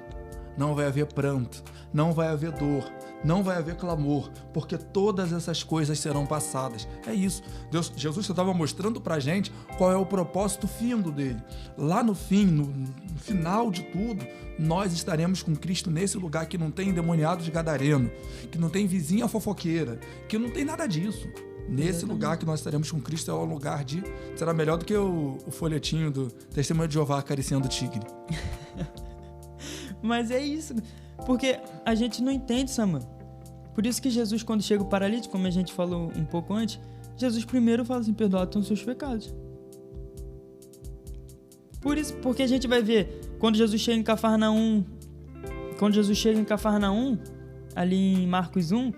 não vai haver pranto, não vai haver dor, não vai haver clamor, porque todas essas coisas serão passadas. É isso. Jesus estava mostrando pra gente qual é o propósito fino dele. Lá no fim, no final de tudo, nós estaremos com Cristo nesse lugar que não tem endemoniado de gadareno, que não tem vizinha fofoqueira, que não tem nada disso. Nesse lugar que nós estaremos com Cristo é um lugar de... Será melhor do que o folhetinho do Testemunho de Jeová acariciando o tigre. Mas é isso, porque a gente não entende, Samuel. Por isso que Jesus, quando chega o paralítico, como a gente falou um pouco antes, Jesus primeiro fala assim, perdoados são os seus pecados. Por isso, porque a gente vai ver, quando Jesus chega em Cafarnaum, ali em Marcos 1,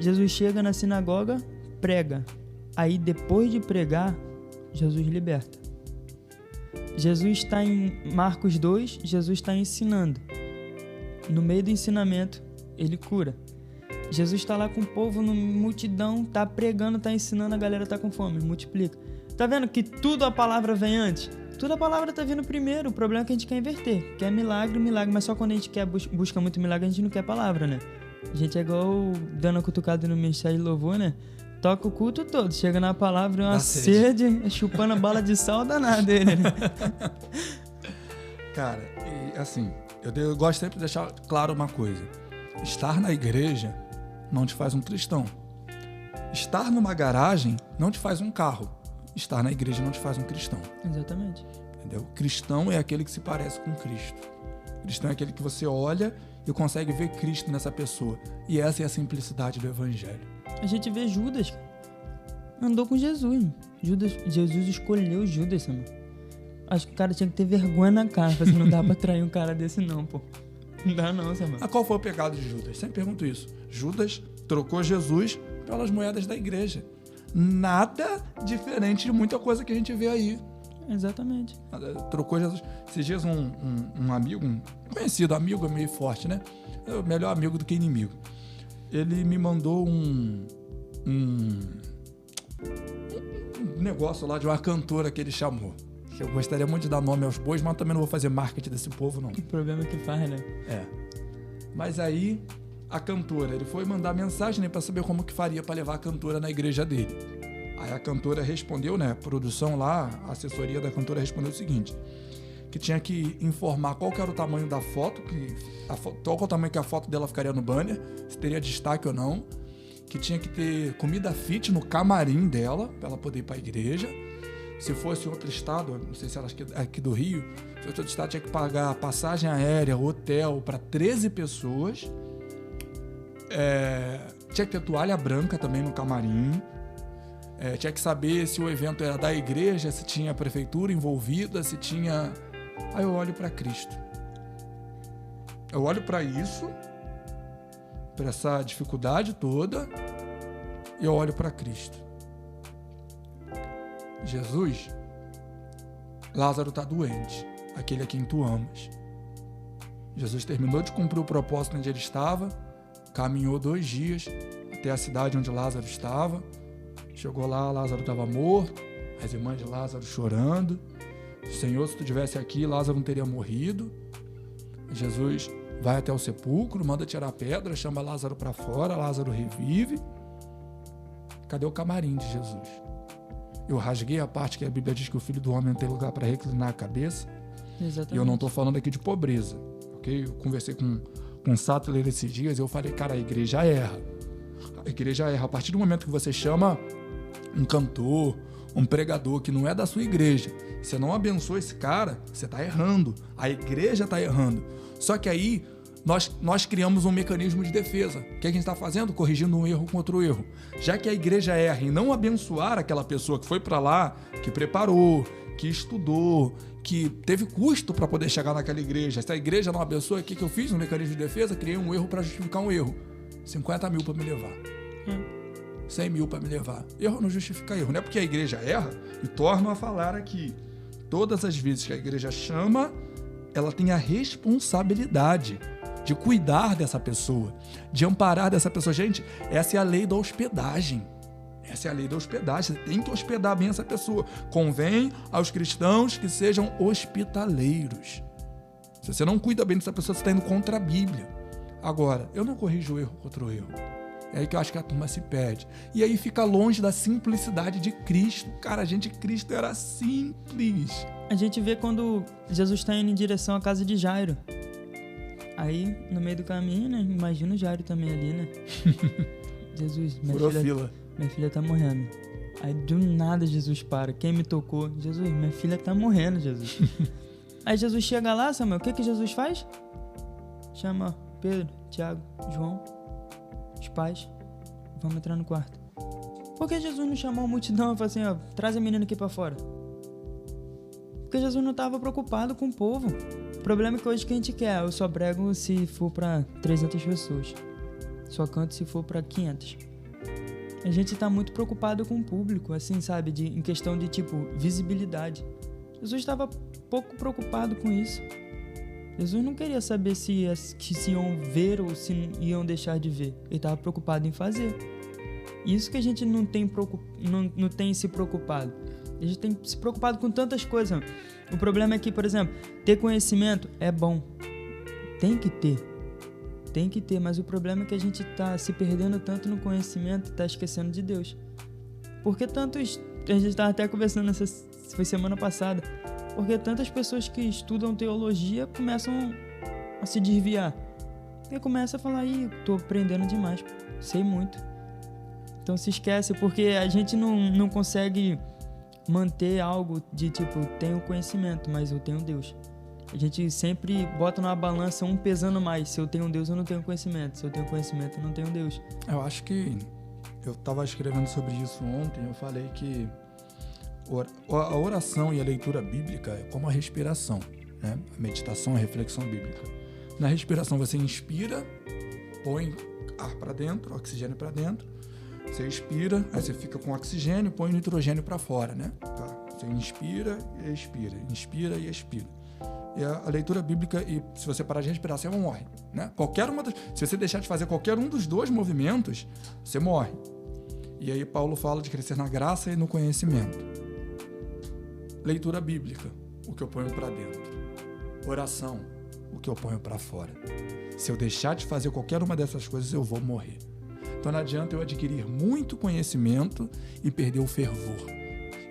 Jesus chega na sinagoga, prega. Aí, depois de pregar, Jesus liberta. Jesus está em Marcos 2, Jesus está ensinando. No meio do ensinamento, ele cura. Jesus está lá com o povo, na multidão, está pregando, está ensinando, a galera está com fome, multiplica. Tá vendo que tudo a palavra vem antes? Tudo a palavra está vindo primeiro, o problema é que a gente quer inverter. Quer milagre, mas só quando a gente quer busca muito milagre, a gente não quer palavra, né? A gente é igual dando a cutucada no ministério de louvor, né? Toca o culto todo, chega na palavra, uma sede, chupando a bala de sal danada dele, né? Cara, e assim, eu gosto sempre de deixar claro uma coisa. Estar na igreja não te faz um cristão. Estar numa garagem não te faz um carro. Estar na igreja não te faz um cristão. Exatamente. Entendeu? Cristão é aquele que se parece com Cristo. Cristão é aquele que você olha e consegue ver Cristo nessa pessoa. E essa é a simplicidade do evangelho. A gente vê Judas, andou com Jesus. Jesus escolheu Judas, Samuel. Acho que o cara tinha que ter vergonha na cara, assim, não dá pra trair um cara desse não, pô. Não dá não, Samuel. Qual foi o pecado de Judas? Sempre pergunto isso. Judas trocou Jesus pelas moedas da igreja. Nada diferente de muita coisa que a gente vê aí. Exatamente. Trocou Jesus. Esses dias um amigo, um conhecido, amigo é meio forte, né? É o melhor amigo do que inimigo. Ele me mandou um negócio lá de uma cantora que ele chamou. Que eu gostaria muito de dar nome aos bois, mas também não vou fazer marketing desse povo, não. O problema é que faz, né? É. Mas aí, a cantora, ele foi mandar mensagem, né, pra saber como que faria pra levar a cantora na igreja dele. Aí a cantora respondeu, né, a produção lá, a assessoria da cantora respondeu o seguinte, que tinha que informar qual que era o tamanho da foto, qual o tamanho que a foto dela ficaria no banner, se teria destaque ou não, que tinha que ter comida fit no camarim dela, pra ela poder ir pra igreja. Se fosse outro estado, não sei se era aqui do Rio, se fosse outro estado, tinha que pagar passagem aérea, hotel para 13 pessoas. Tinha que ter toalha branca também no camarim. Tinha que saber se o evento era da igreja, se tinha a prefeitura envolvida, se tinha... Aí eu olho para Cristo. Eu olho para isso, para essa dificuldade toda, e eu olho para Cristo. Jesus, Lázaro está doente, aquele a quem tu amas. Jesus terminou de cumprir o propósito onde ele estava, caminhou 2 dias até a cidade onde Lázaro estava. Chegou lá, Lázaro estava morto, as irmãs de Lázaro chorando. Senhor, se tu estivesse aqui, Lázaro não teria morrido. Jesus vai até o sepulcro, manda tirar a pedra, chama Lázaro para fora, Lázaro revive. Cadê o camarim de Jesus? Eu rasguei a parte que a Bíblia diz que o Filho do Homem não tem lugar para reclinar a cabeça. Exatamente. E eu não estou falando aqui de pobreza, ok? Eu conversei com um Sattler esses dias e eu falei, cara, a igreja erra. A igreja erra. A partir do momento que você chama um cantor, um pregador que não é da sua igreja, você não abençoa esse cara, você está errando. A igreja está errando. Só que aí nós criamos um mecanismo de defesa. O que a gente está fazendo? Corrigindo um erro com outro erro. Já que a igreja erra em não abençoar aquela pessoa que foi para lá, que preparou, que estudou, que teve custo para poder chegar naquela igreja. Se a igreja não abençoa, o que eu fiz? Um mecanismo de defesa, criei um erro para justificar um erro. 50 mil para me levar. 100 mil para me levar. Erro não justifica erro. Não é porque a igreja erra, e torno a falar aqui, todas as vezes que a igreja chama, ela tem a responsabilidade de cuidar dessa pessoa, de amparar dessa pessoa. Gente, essa é a lei da hospedagem. Essa é a lei da hospedagem. Você tem que hospedar bem essa pessoa. Convém aos cristãos que sejam hospitaleiros. Se você não cuida bem dessa pessoa, você está indo contra a Bíblia. Agora, eu não corrijo o erro contra o erro. É aí que eu acho que a turma se perde. E aí fica longe da simplicidade de Cristo. Cara, Cristo era simples. A gente vê quando Jesus está indo em direção à casa de Jairo. Aí, no meio do caminho, né? Imagina o Jairo também ali, né? Jesus, minha filha tá morrendo. Aí, do nada, Jesus para. Quem me tocou? Jesus, minha filha tá morrendo, Jesus. Aí, Jesus chega lá, Samuel. O que Jesus faz? Chama Pedro, Tiago, João, os pais. Vamos entrar no quarto. Por que Jesus não chamou a multidão e falou assim, ó, traz a menina aqui pra fora? Porque Jesus não estava preocupado com o povo. O problema é que hoje o que a gente quer, eu só prego se for para 300 pessoas. Só canto se for para 500. A gente tá muito preocupado com o público, assim, sabe? Em questão de, tipo, visibilidade. Jesus estava pouco preocupado com isso. Jesus não queria saber se iam ver ou se iam deixar de ver. Ele estava preocupado em fazer. Isso que a gente não tem se preocupado. A gente tem se preocupado com tantas coisas. O problema é que, por exemplo, ter conhecimento é bom. Tem que ter, mas o problema é que a gente está se perdendo tanto no conhecimento e está esquecendo de Deus. Porque tantos... A gente estava até conversando, foi semana passada, porque tantas pessoas que estudam teologia começam a se desviar. E começa a falar, tô aprendendo demais, sei muito. Então se esquece, porque a gente não consegue manter algo de tipo, tenho conhecimento, mas eu tenho Deus. A gente sempre bota numa balança um pesando mais. Se eu tenho Deus, eu não tenho conhecimento. Se eu tenho conhecimento, eu não tenho Deus. Eu acho que eu estava escrevendo sobre isso ontem. Eu falei que a oração e a leitura bíblica é como a respiração, né? A meditação, a reflexão bíblica. Na respiração você inspira, põe ar para dentro, oxigênio para dentro. Você expira, aí você fica com oxigênio, põe nitrogênio para fora, né? Tá. Você inspira e expira. E a leitura bíblica, e se você parar de respirar, você morre, né? Se você deixar de fazer qualquer um dos dois movimentos, você morre. E aí Paulo fala de crescer na graça e no conhecimento. Leitura bíblica, o que eu ponho para dentro. Oração, o que eu ponho para fora. Se eu deixar de fazer qualquer uma dessas coisas, eu vou morrer. Então não adianta eu adquirir muito conhecimento e perder o fervor.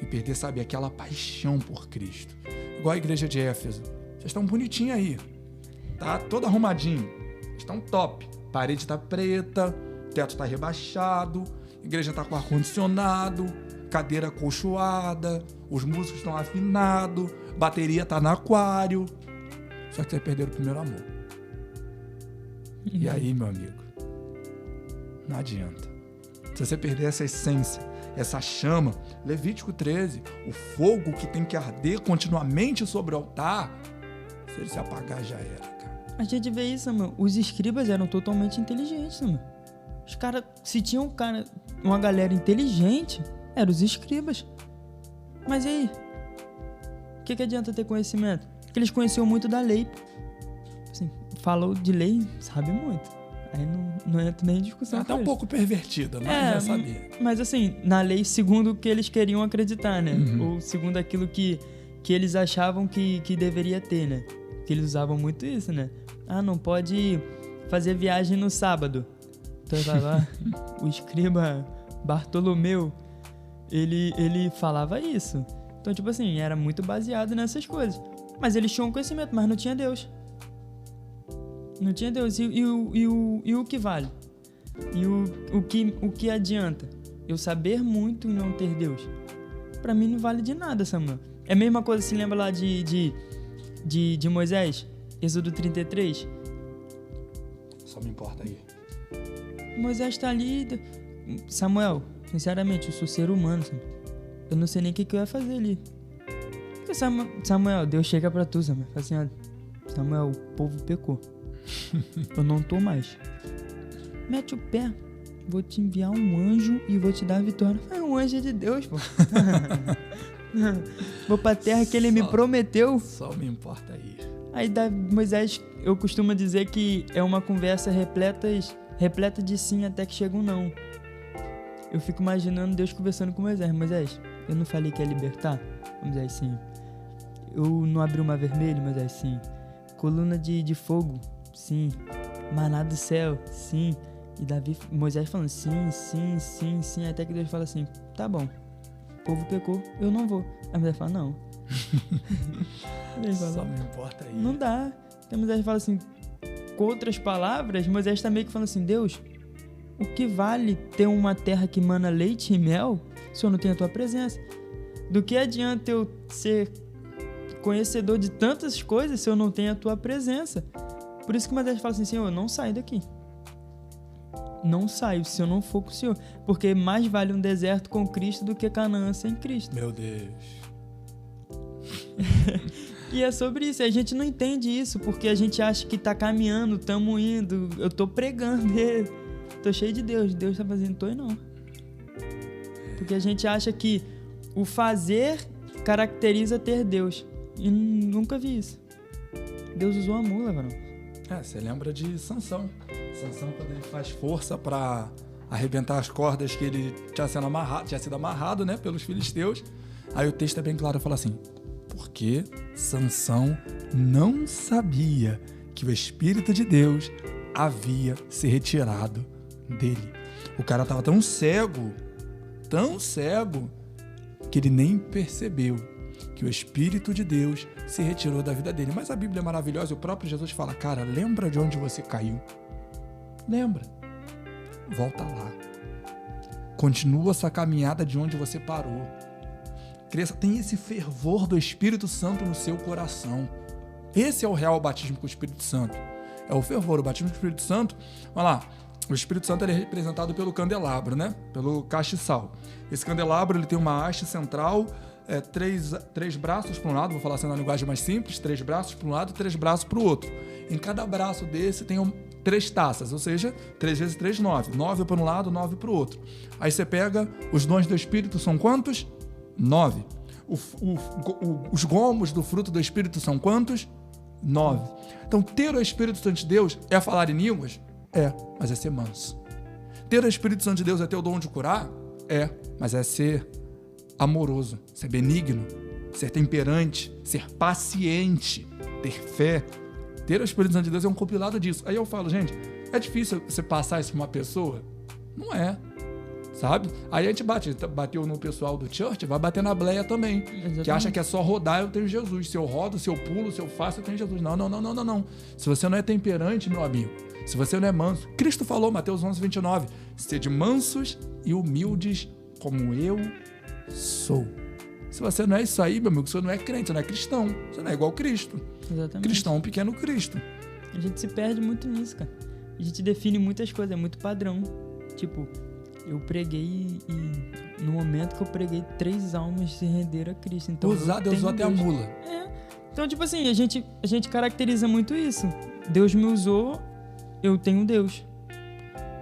E perder, sabe, aquela paixão por Cristo. Igual a igreja de Éfeso. Vocês estão bonitinhos aí. Tá todo arrumadinho. Estão top. Parede tá preta, teto tá rebaixado, igreja tá com ar-condicionado, cadeira acolchoada, os músicos estão afinados, bateria tá no aquário. Só que vocês perderam o primeiro amor. E aí, meu amigo, não adianta. Se você perder essa essência, essa chama, Levítico 13, o fogo que tem que arder continuamente sobre o altar, se ele se apagar, já era, cara. A gente vê isso, mano. Os escribas eram totalmente inteligentes, mano. Os caras, se tinha uma galera inteligente, eram os escribas. Mas e aí? O que adianta ter conhecimento? Porque eles conheciam muito da lei. Assim, falou de lei, sabe muito. Aí não entra nem em discussão. Até um pouco pervertida, mas já sabia. Mas assim, na lei segundo o que eles queriam acreditar, né? Ou segundo aquilo que eles achavam que deveria ter, né? Que eles usavam muito isso, né? Não pode fazer viagem no sábado. Então vai lá, o escriba Bartolomeu, ele falava isso. Então, tipo assim, era muito baseado nessas coisas. Mas eles tinham conhecimento, mas não tinha Deus. Não tinha Deus. E o que vale? E o que adianta? Eu saber muito e não ter Deus? Pra mim não vale de nada, Samuel. É a mesma coisa, se lembra lá de Moisés? Êxodo 33? Só me importa aí. Moisés tá ali... Samuel, sinceramente, eu sou ser humano, Samuel. Eu não sei nem o que eu ia fazer ali. Porque Samuel, Deus chega pra tu, Samuel. Fala assim, Samuel, o povo pecou. Eu não tô mais. Mete o pé. Vou te enviar um anjo e vou te dar a vitória. É um anjo de Deus, pô. Vou pra terra que ele me prometeu. Só me importa aí. Aí Moisés, eu costumo dizer que é uma conversa repleta de sim até que chega um não. Eu fico imaginando Deus conversando com Moisés. Moisés, eu não falei que ia libertar? Moisés, sim. Eu não abri o mar vermelho? Moisés, sim. coluna de fogo, sim. Maná do céu, sim. E Moisés falando sim. Até que Deus fala assim, tá bom, o povo pecou, eu não vou. A Moisés fala, não. Só não importa aí. Não dá. Então Moisés fala assim, com outras palavras, Moisés tá meio que falando assim, Deus, o que vale ter uma terra que mana leite e mel se eu não tenho a tua presença? Do que adianta eu ser conhecedor de tantas coisas se eu não tenho a tua presença? Por isso que Moisés fala assim, Senhor, eu não saio daqui. Não saio se eu não for com o Senhor. Porque mais vale um deserto com Cristo do que Canaã sem Cristo. Meu Deus. E é sobre isso. A gente não entende isso porque a gente acha que tá caminhando, tamo indo, eu tô pregando, tô cheio de Deus. Deus tá fazendo, tô e não. Porque a gente acha que o fazer caracteriza ter Deus. E nunca vi isso. Deus usou a mula, mano. Você lembra de Sansão. Sansão, quando ele faz força para arrebentar as cordas que ele tinha sido amarrado, né, pelos filisteus. Aí o texto é bem claro, fala assim, porque Sansão não sabia que o Espírito de Deus havia se retirado dele. O cara estava tão cego, que ele nem percebeu que o Espírito de Deus se retirou da vida dele. Mas a Bíblia é maravilhosa e o próprio Jesus fala, cara, lembra de onde você caiu? Lembra? Volta lá. Continua essa caminhada de onde você parou. Cresça, tem esse fervor do Espírito Santo no seu coração. Esse é o real batismo com o Espírito Santo. É o fervor, o batismo com o Espírito Santo. Olha lá, o Espírito Santo ele é representado pelo candelabro, né? Pelo castiçal. Esse candelabro ele tem uma haste central, três braços para um lado, vou falar assim na linguagem mais simples, 3 braços para um lado e 3 braços para o outro. Em cada braço desse tem 3 taças, ou seja, 3 vezes 3, 9. 9 para um lado, 9 para o outro. Aí você pega, os dons do Espírito são quantos? 9. Os gomos do fruto do Espírito são quantos? 9. Então, ter o Espírito Santo de Deus é falar em línguas? Mas é ser manso. Ter o Espírito Santo de Deus é ter o dom de curar? Mas é ser amoroso, ser benigno, ser temperante, ser paciente, ter fé. Ter o Espírito Santo de Deus é um compilado disso. Aí eu falo, gente, é difícil você passar isso para uma pessoa? Não é, sabe? Aí a gente bateu no pessoal do church, vai bater na bleia também. Exatamente. Que acha que é só rodar, eu tenho Jesus. Se eu rodo, se eu pulo, se eu faço, eu tenho Jesus. Não. Se você não é temperante, meu amigo, se você não é manso, Cristo falou, Mateus 11:29, sede mansos e humildes como eu sou. Se você não é isso aí, meu amigo, você não é crente, você não é cristão, você não é igual Cristo. Exatamente. Cristão é um pequeno Cristo. A gente se perde muito nisso, cara. A gente define muitas coisas, é muito padrão. Tipo, eu preguei e no momento que eu preguei, 3 almas se renderam a Cristo. Então, Deus usou até a mula. Então, tipo assim, a gente caracteriza muito isso. Deus me usou, eu tenho Deus.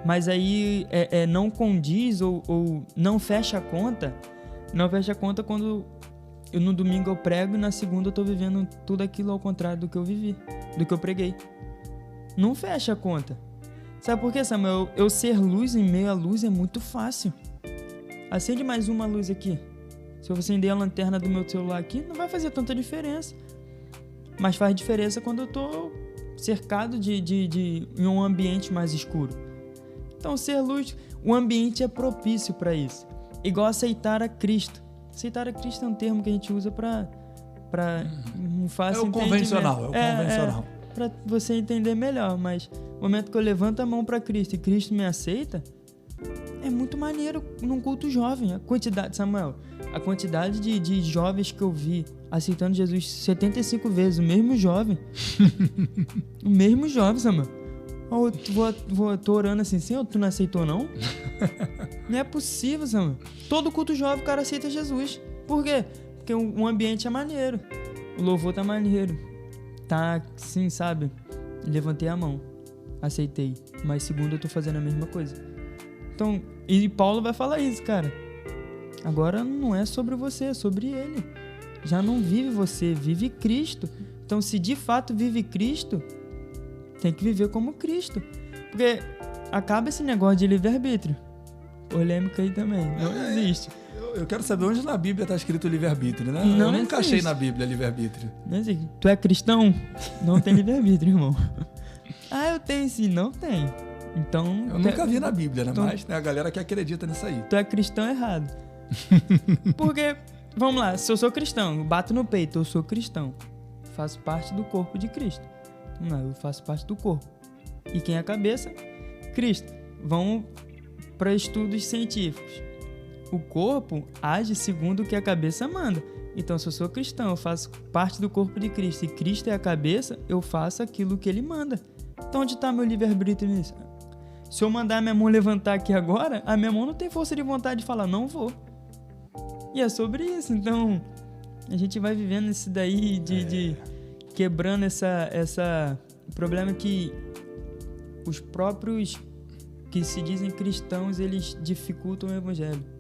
Mas aí não condiz ou não fecha a conta. Não fecha a conta quando no domingo eu prego e na segunda eu tô vivendo tudo aquilo ao contrário do que eu vivi, do que eu preguei. Não fecha a conta. Sabe por quê, Samuel? Eu ser luz em meio à luz é muito fácil. Acende mais uma luz aqui. Se eu acender a lanterna do meu celular aqui, não vai fazer tanta diferença. Mas faz diferença quando eu tô cercado de um ambiente mais escuro. Então, ser luz, o ambiente é propício para isso. Igual aceitar a Cristo. Aceitar a Cristo é um termo que a gente usa para um fácil entendimento. Convencional, convencional. Para você entender melhor, mas no momento que eu levanto a mão para Cristo e Cristo me aceita, é muito maneiro num culto jovem. A quantidade, Samuel, a quantidade de jovens que eu vi aceitando Jesus 75 vezes, o mesmo jovem. O mesmo jovem, Samuel. Tô orando assim, Senhor, tu não aceitou não? Não é possível, Samuel. Todo culto jovem o cara aceita Jesus. Por quê? Porque o ambiente é maneiro. O louvor tá maneiro. Tá, sim, sabe? Levantei a mão. Aceitei. Mas segunda eu tô fazendo a mesma coisa. Então, e Paulo vai falar isso, cara. Agora não é sobre você, é sobre ele. Já não vive você, vive Cristo. Então, se de fato vive Cristo, tem que viver como Cristo. Porque acaba esse negócio de livre-arbítrio. polêmica aí também. Não existe. Eu quero saber onde na Bíblia está escrito livre-arbítrio, né? Não eu nunca existe. achei na Bíblia livre-arbítrio. Não existe. Tu é cristão? Não tem livre-arbítrio, irmão. Ah, eu tenho sim. Não tem. Então... Eu nunca vi na Bíblia, né? Então, Mas tem a galera que acredita nisso aí. Tu é cristão errado. Porque, vamos lá, se eu sou cristão, eu bato no peito, eu sou cristão. Faço parte do corpo de Cristo. Não, eu faço parte do corpo. E quem é a cabeça? Cristo. Vamos para estudos científicos. O corpo age segundo o que a cabeça manda. Então, se eu sou cristão, eu faço parte do corpo de Cristo e Cristo é a cabeça, eu faço aquilo que ele manda. Então, onde está meu livre-arbítrio nisso? Se eu mandar a minha mão levantar aqui agora, a minha mão não tem força de vontade de falar, não vou. E é sobre isso. Então, a gente vai vivendo isso daí de quebrando essa... O problema é que os próprios que se dizem cristãos, eles dificultam o evangelho.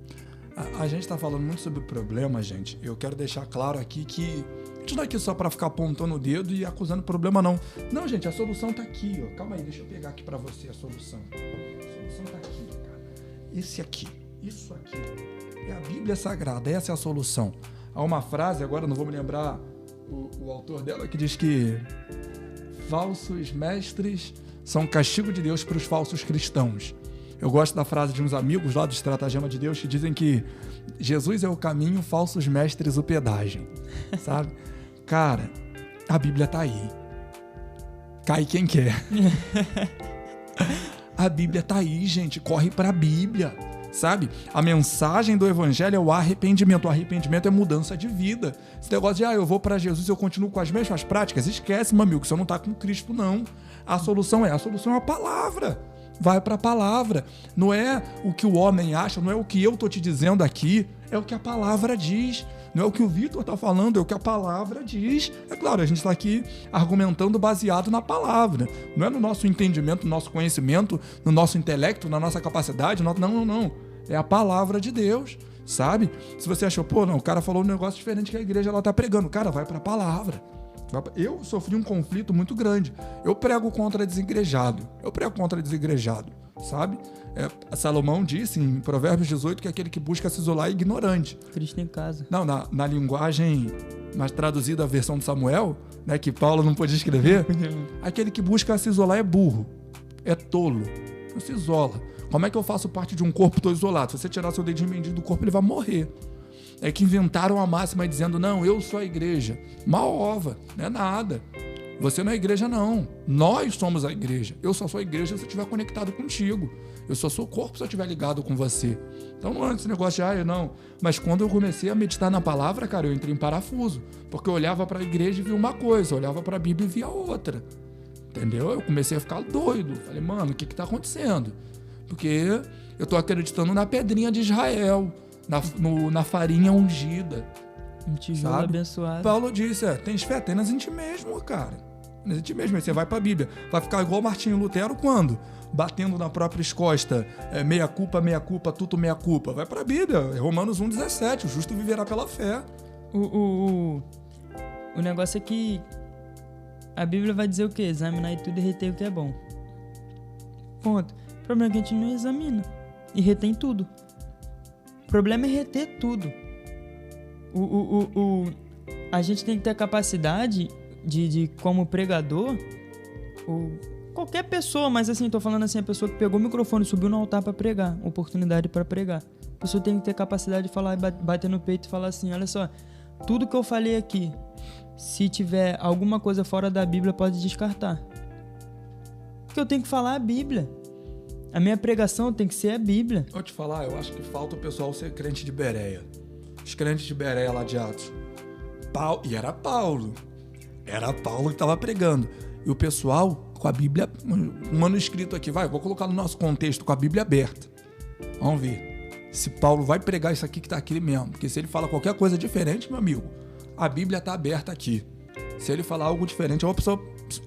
A gente está falando muito sobre o problema, gente. Eu quero deixar claro aqui que a gente não é aqui só para ficar apontando o dedo e acusando o problema, não. Não, gente, a solução tá aqui, ó. Calma aí, deixa eu pegar aqui para você a solução. A solução tá aqui, cara. Esse aqui, isso aqui. É a Bíblia Sagrada, essa é a solução. Há uma frase, agora não vou me lembrar o autor dela, que diz que falsos mestres são castigo de Deus para os falsos cristãos. Eu gosto da frase de uns amigos lá do Estratagema de Deus que dizem que Jesus é o caminho, falsos mestres o pedágio, sabe? Cara, a Bíblia tá aí. Cai quem quer. A Bíblia tá aí, gente. Corre pra Bíblia, sabe? A mensagem do Evangelho é o arrependimento. O arrependimento é mudança de vida. Esse negócio de, eu vou pra Jesus e eu continuo com as mesmas práticas. Esquece, meu amigo, que você não tá com Cristo, não. A solução é a palavra. Vai para a palavra. Não é o que o homem acha, não é o que eu tô te dizendo aqui, é o que a palavra diz. Não é o que o Vitor tá falando, é o que a palavra diz. É claro, a gente está aqui argumentando baseado na palavra. Não é no nosso entendimento, no nosso conhecimento, no nosso intelecto, na nossa capacidade. Não. É a palavra de Deus, sabe? Se você achou, o cara falou um negócio diferente que a igreja ela tá pregando. Cara, vai para a palavra. Eu sofri um conflito muito grande. Eu prego contra desengrejado, sabe? Salomão disse em Provérbios 18 que aquele que busca se isolar é ignorante. Cristo em casa. Não, na linguagem mais traduzida, a versão de Samuel, né, que Paulo não podia escrever, aquele que busca se isolar é burro, é tolo, não se isola. Como é que eu faço parte de um corpo todo isolado? Se você tirar seu dedinho mindinho do corpo, ele vai morrer. É que inventaram a máxima dizendo, não, eu sou a igreja. Mal ova, não é nada. Você não é a igreja, não. Nós somos a igreja. Eu só sou a igreja se eu estiver conectado contigo. Eu só sou o corpo se eu estiver ligado com você. Então não é esse negócio de, não. Mas quando eu comecei a meditar na palavra, cara, eu entrei em parafuso. Porque eu olhava para a igreja e via uma coisa, eu olhava para a Bíblia e via outra. Entendeu? Eu comecei a ficar doido. Falei, mano, o que está acontecendo? Porque eu estou acreditando na pedrinha de Israel. Na farinha ungida. Um tijolo abençoado. Paulo disse, tens fé, tem nas em ti mesmo, cara. Nas em ti mesmo. Aí você vai pra Bíblia. Vai ficar igual Martinho Lutero quando? Batendo na própria costa. Meia culpa, tudo meia culpa. Vai pra Bíblia. Romanos 1,17. O justo viverá pela fé. O negócio é que a Bíblia vai dizer o quê? Examinar tudo e reter o que é bom. Ponto. O problema é que a gente não examina. E retém tudo. O problema é reter tudo. A gente tem que ter a capacidade de como pregador, qualquer pessoa, mas assim, tô falando assim, a pessoa que pegou o microfone, subiu no altar para pregar, oportunidade para pregar. A pessoa tem que ter capacidade de falar, bater no peito e falar assim, olha só, tudo que eu falei aqui, se tiver alguma coisa fora da Bíblia, pode descartar. Porque eu tenho que falar a Bíblia. A minha pregação tem que ser a Bíblia. Vou te falar, eu acho que falta o pessoal ser crente de Bereia. Os crentes de Bereia lá de Atos. E era Paulo. Era Paulo que estava pregando. E o pessoal com a Bíblia, um manuscrito aqui, vou colocar no nosso contexto, com a Bíblia aberta. Vamos ver se Paulo vai pregar isso aqui que está aqui mesmo. Porque se ele fala qualquer coisa diferente, meu amigo, a Bíblia está aberta aqui. Se ele falar algo diferente, a pessoa,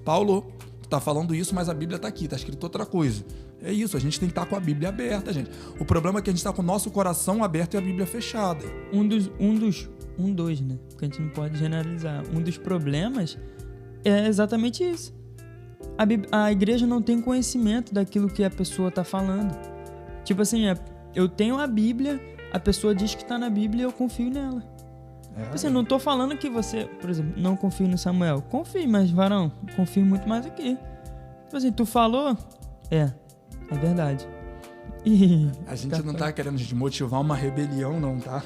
Paulo, tá falando isso, mas a Bíblia tá aqui, tá escrito outra coisa. É isso, a gente tem que estar com a Bíblia aberta, gente. O problema é que a gente tá com o nosso coração aberto e a Bíblia fechada. Né? Porque a gente não pode generalizar. Um dos problemas é exatamente isso. A igreja não tem conhecimento daquilo que a pessoa tá falando. Tipo assim, eu tenho a Bíblia, a pessoa diz que tá na Bíblia e eu confio nela. Assim, não tô falando que você, por exemplo, não confie no Samuel. Confie, mas varão, confio muito mais aqui. Tipo assim, tu falou? É verdade. E a gente não tá querendo desmotivar uma rebelião, não, tá?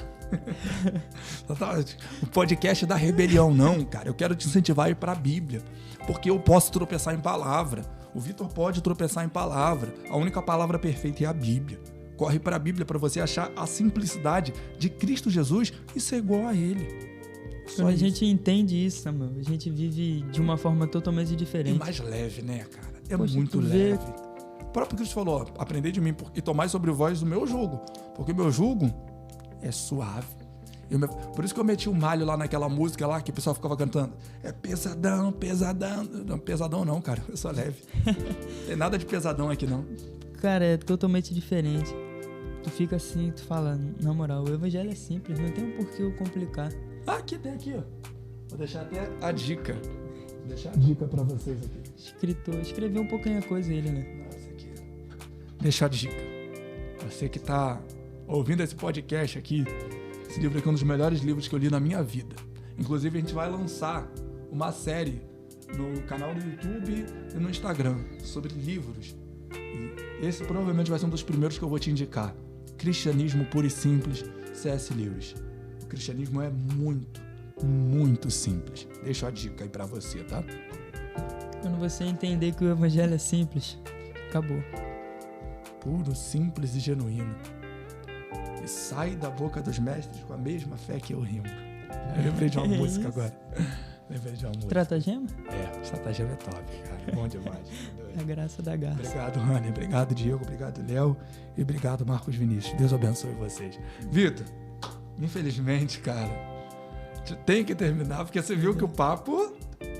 O podcast da rebelião, não, cara. Eu quero te incentivar a ir pra Bíblia. Porque eu posso tropeçar em palavra. O Vitor pode tropeçar em palavra. A única palavra perfeita é a Bíblia. Corre pra Bíblia pra você achar a simplicidade de Cristo Jesus e ser igual a Ele. Quando a gente entende isso, Samuel, a gente vive de uma forma totalmente diferente. E mais leve, né, cara? Muito leve. O próprio Cristo falou, aprendei de mim e tomai sobre vós o meu jugo. Porque o meu jugo é suave. Por isso que eu meti o malho lá naquela música lá que o pessoal ficava cantando. É pesadão, pesadão. Não, pesadão não, cara. Eu sou leve. Não tem nada de pesadão aqui, não. Cara, é totalmente diferente. Tu fica assim, tu fala, na moral, o evangelho é simples, não tem um porquê eu complicar. Aqui, tem aqui, ó. Vou deixar até a dica. Vou deixar a dica pra vocês aqui. Escreveu um pouquinho a coisa ele, né? Nossa, aqui. Deixar a dica. Você que tá ouvindo esse podcast aqui, esse livro aqui é um dos melhores livros que eu li na minha vida. Inclusive, a gente vai lançar uma série no canal do YouTube e no Instagram sobre livros. E esse provavelmente vai ser um dos primeiros que eu vou te indicar. Cristianismo Puro e Simples, C.S. Lewis. O cristianismo é muito, muito simples. Deixa a dica aí pra você, tá? Quando você entender que o evangelho é simples, acabou. Puro, simples e genuíno. E sai da boca dos mestres com a mesma fé que eu rimo. Eu lembrei de uma música agora. Lembrei de uma música. Tratagema? Tratagema é top, cara. Bom demais. A graça da garça. Obrigado, Rani. Obrigado, Diego. Obrigado, Léo. E obrigado, Marcos Vinícius. Deus abençoe vocês. Vitor, infelizmente, cara, tem que terminar, porque você viu que o papo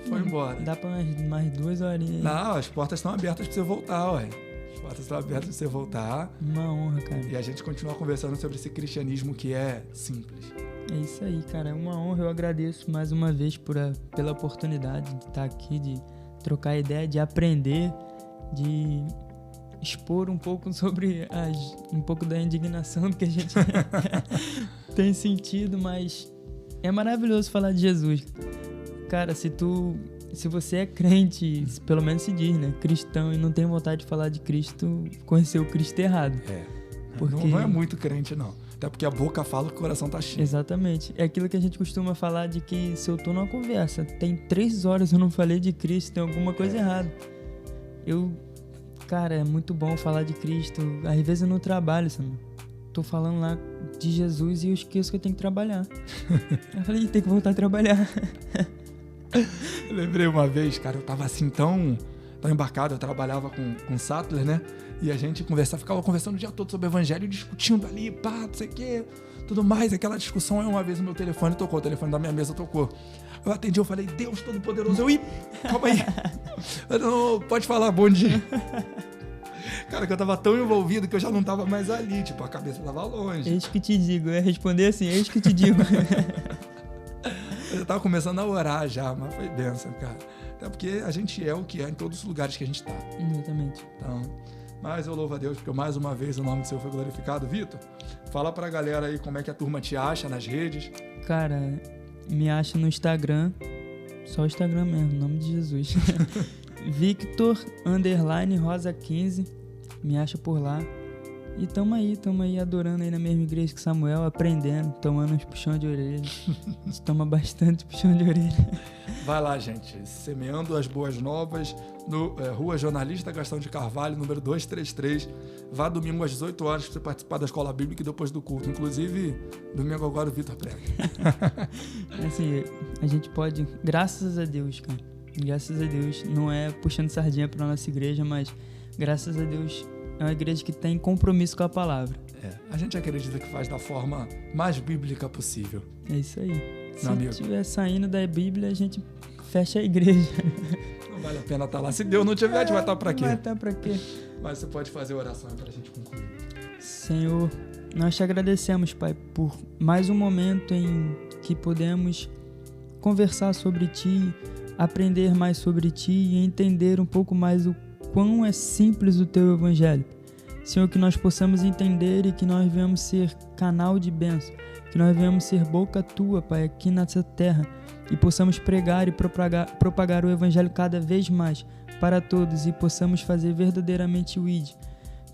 foi embora. Dá pra mais 2 horinhas. Não, as portas estão abertas pra você voltar, ué. As portas estão abertas pra você voltar. Uma honra, cara. E a gente continua conversando sobre esse cristianismo que é simples. É isso aí, cara. É uma honra. Eu agradeço mais uma vez pela oportunidade de estar aqui, de trocar ideia, de aprender, de expor um pouco sobre um pouco da indignação que a gente tem sentido, mas é maravilhoso falar de Jesus. Cara, se você é crente, pelo menos se diz, né? Cristão, e não tem vontade de falar de Cristo, conheceu o Cristo errado. Porque... Não é muito crente, não. Até porque a boca fala que o coração tá cheio. Exatamente. É aquilo que a gente costuma falar de que se eu tô numa conversa, tem 3 horas eu não falei de Cristo, tem alguma coisa errada. Cara, é muito bom falar de Cristo. Às vezes eu não trabalho, sabe? Tô falando lá de Jesus e eu esqueço que eu tenho que trabalhar. Eu falei, tem que voltar a trabalhar. Eu lembrei uma vez, cara, eu tava assim tão embarcado, eu trabalhava com Sattler, né? E a gente ficava conversando o dia todo sobre o evangelho, discutindo ali, não sei o quê, tudo mais, aquela discussão. Aí uma vez o meu telefone tocou, o telefone da minha mesa tocou. Eu atendi, eu falei, Deus Todo-Poderoso, calma aí. Eu não, pode falar, bom dia. Cara, que eu tava tão envolvido que eu já não tava mais ali, tipo, a cabeça tava longe. Eis que te digo, eu ia responder assim, eis que te digo. Eu já tava começando a orar já, mas foi bênção, cara. Até porque a gente é o que é em todos os lugares que a gente tá. Exatamente. Então, mas eu louvo a Deus, porque mais uma vez o nome do Senhor foi glorificado. Vitor, fala pra galera aí como é que a turma te acha nas redes. Cara, me acha no Instagram, só o Instagram mesmo, em nome de Jesus. Victor_Rosa15, me acha por lá. E tamo aí adorando aí na mesma igreja que Samuel, aprendendo, tomando uns puxão de orelha. A gente toma bastante puxão de orelha. Vai lá, gente, Semeando as Boas Novas, no Rua Jornalista Gastão de Carvalho, número 233. Vá domingo às 18 horas para você participar da escola bíblica e depois do culto. Inclusive, domingo agora o Vitor prega. Assim, a gente pode, graças a Deus, cara, graças a Deus, não é puxando sardinha pra nossa igreja, mas graças a Deus é uma igreja que tem compromisso com a palavra. A gente acredita que faz da forma mais bíblica possível. É isso aí. Se amigo, estiver saindo da Bíblia, a gente fecha a igreja. Não vale a pena estar lá. Se Deus não tiver, a gente vai estar pra quê? Vai estar pra quê? Mas você pode fazer a oração pra gente concluir. Senhor, nós te agradecemos, Pai, por mais um momento em que podemos conversar sobre Ti, aprender mais sobre Ti e entender um pouco mais o quão é simples o Teu Evangelho. Senhor, que nós possamos entender e que nós venhamos ser canal de bênção, que nós venhamos ser boca tua, Pai, aqui nessa terra, e possamos pregar e propagar o Evangelho cada vez mais para todos, e possamos fazer verdadeiramente o ID.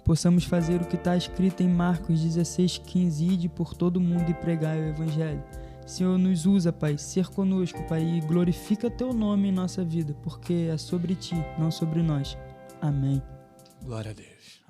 Possamos fazer o que está escrito em Marcos 16:15, ide por todo mundo e pregai o Evangelho. Senhor, nos usa, Pai, ser conosco, Pai, e glorifica teu nome em nossa vida, porque é sobre ti, não sobre nós. Amém. Glória a Deus.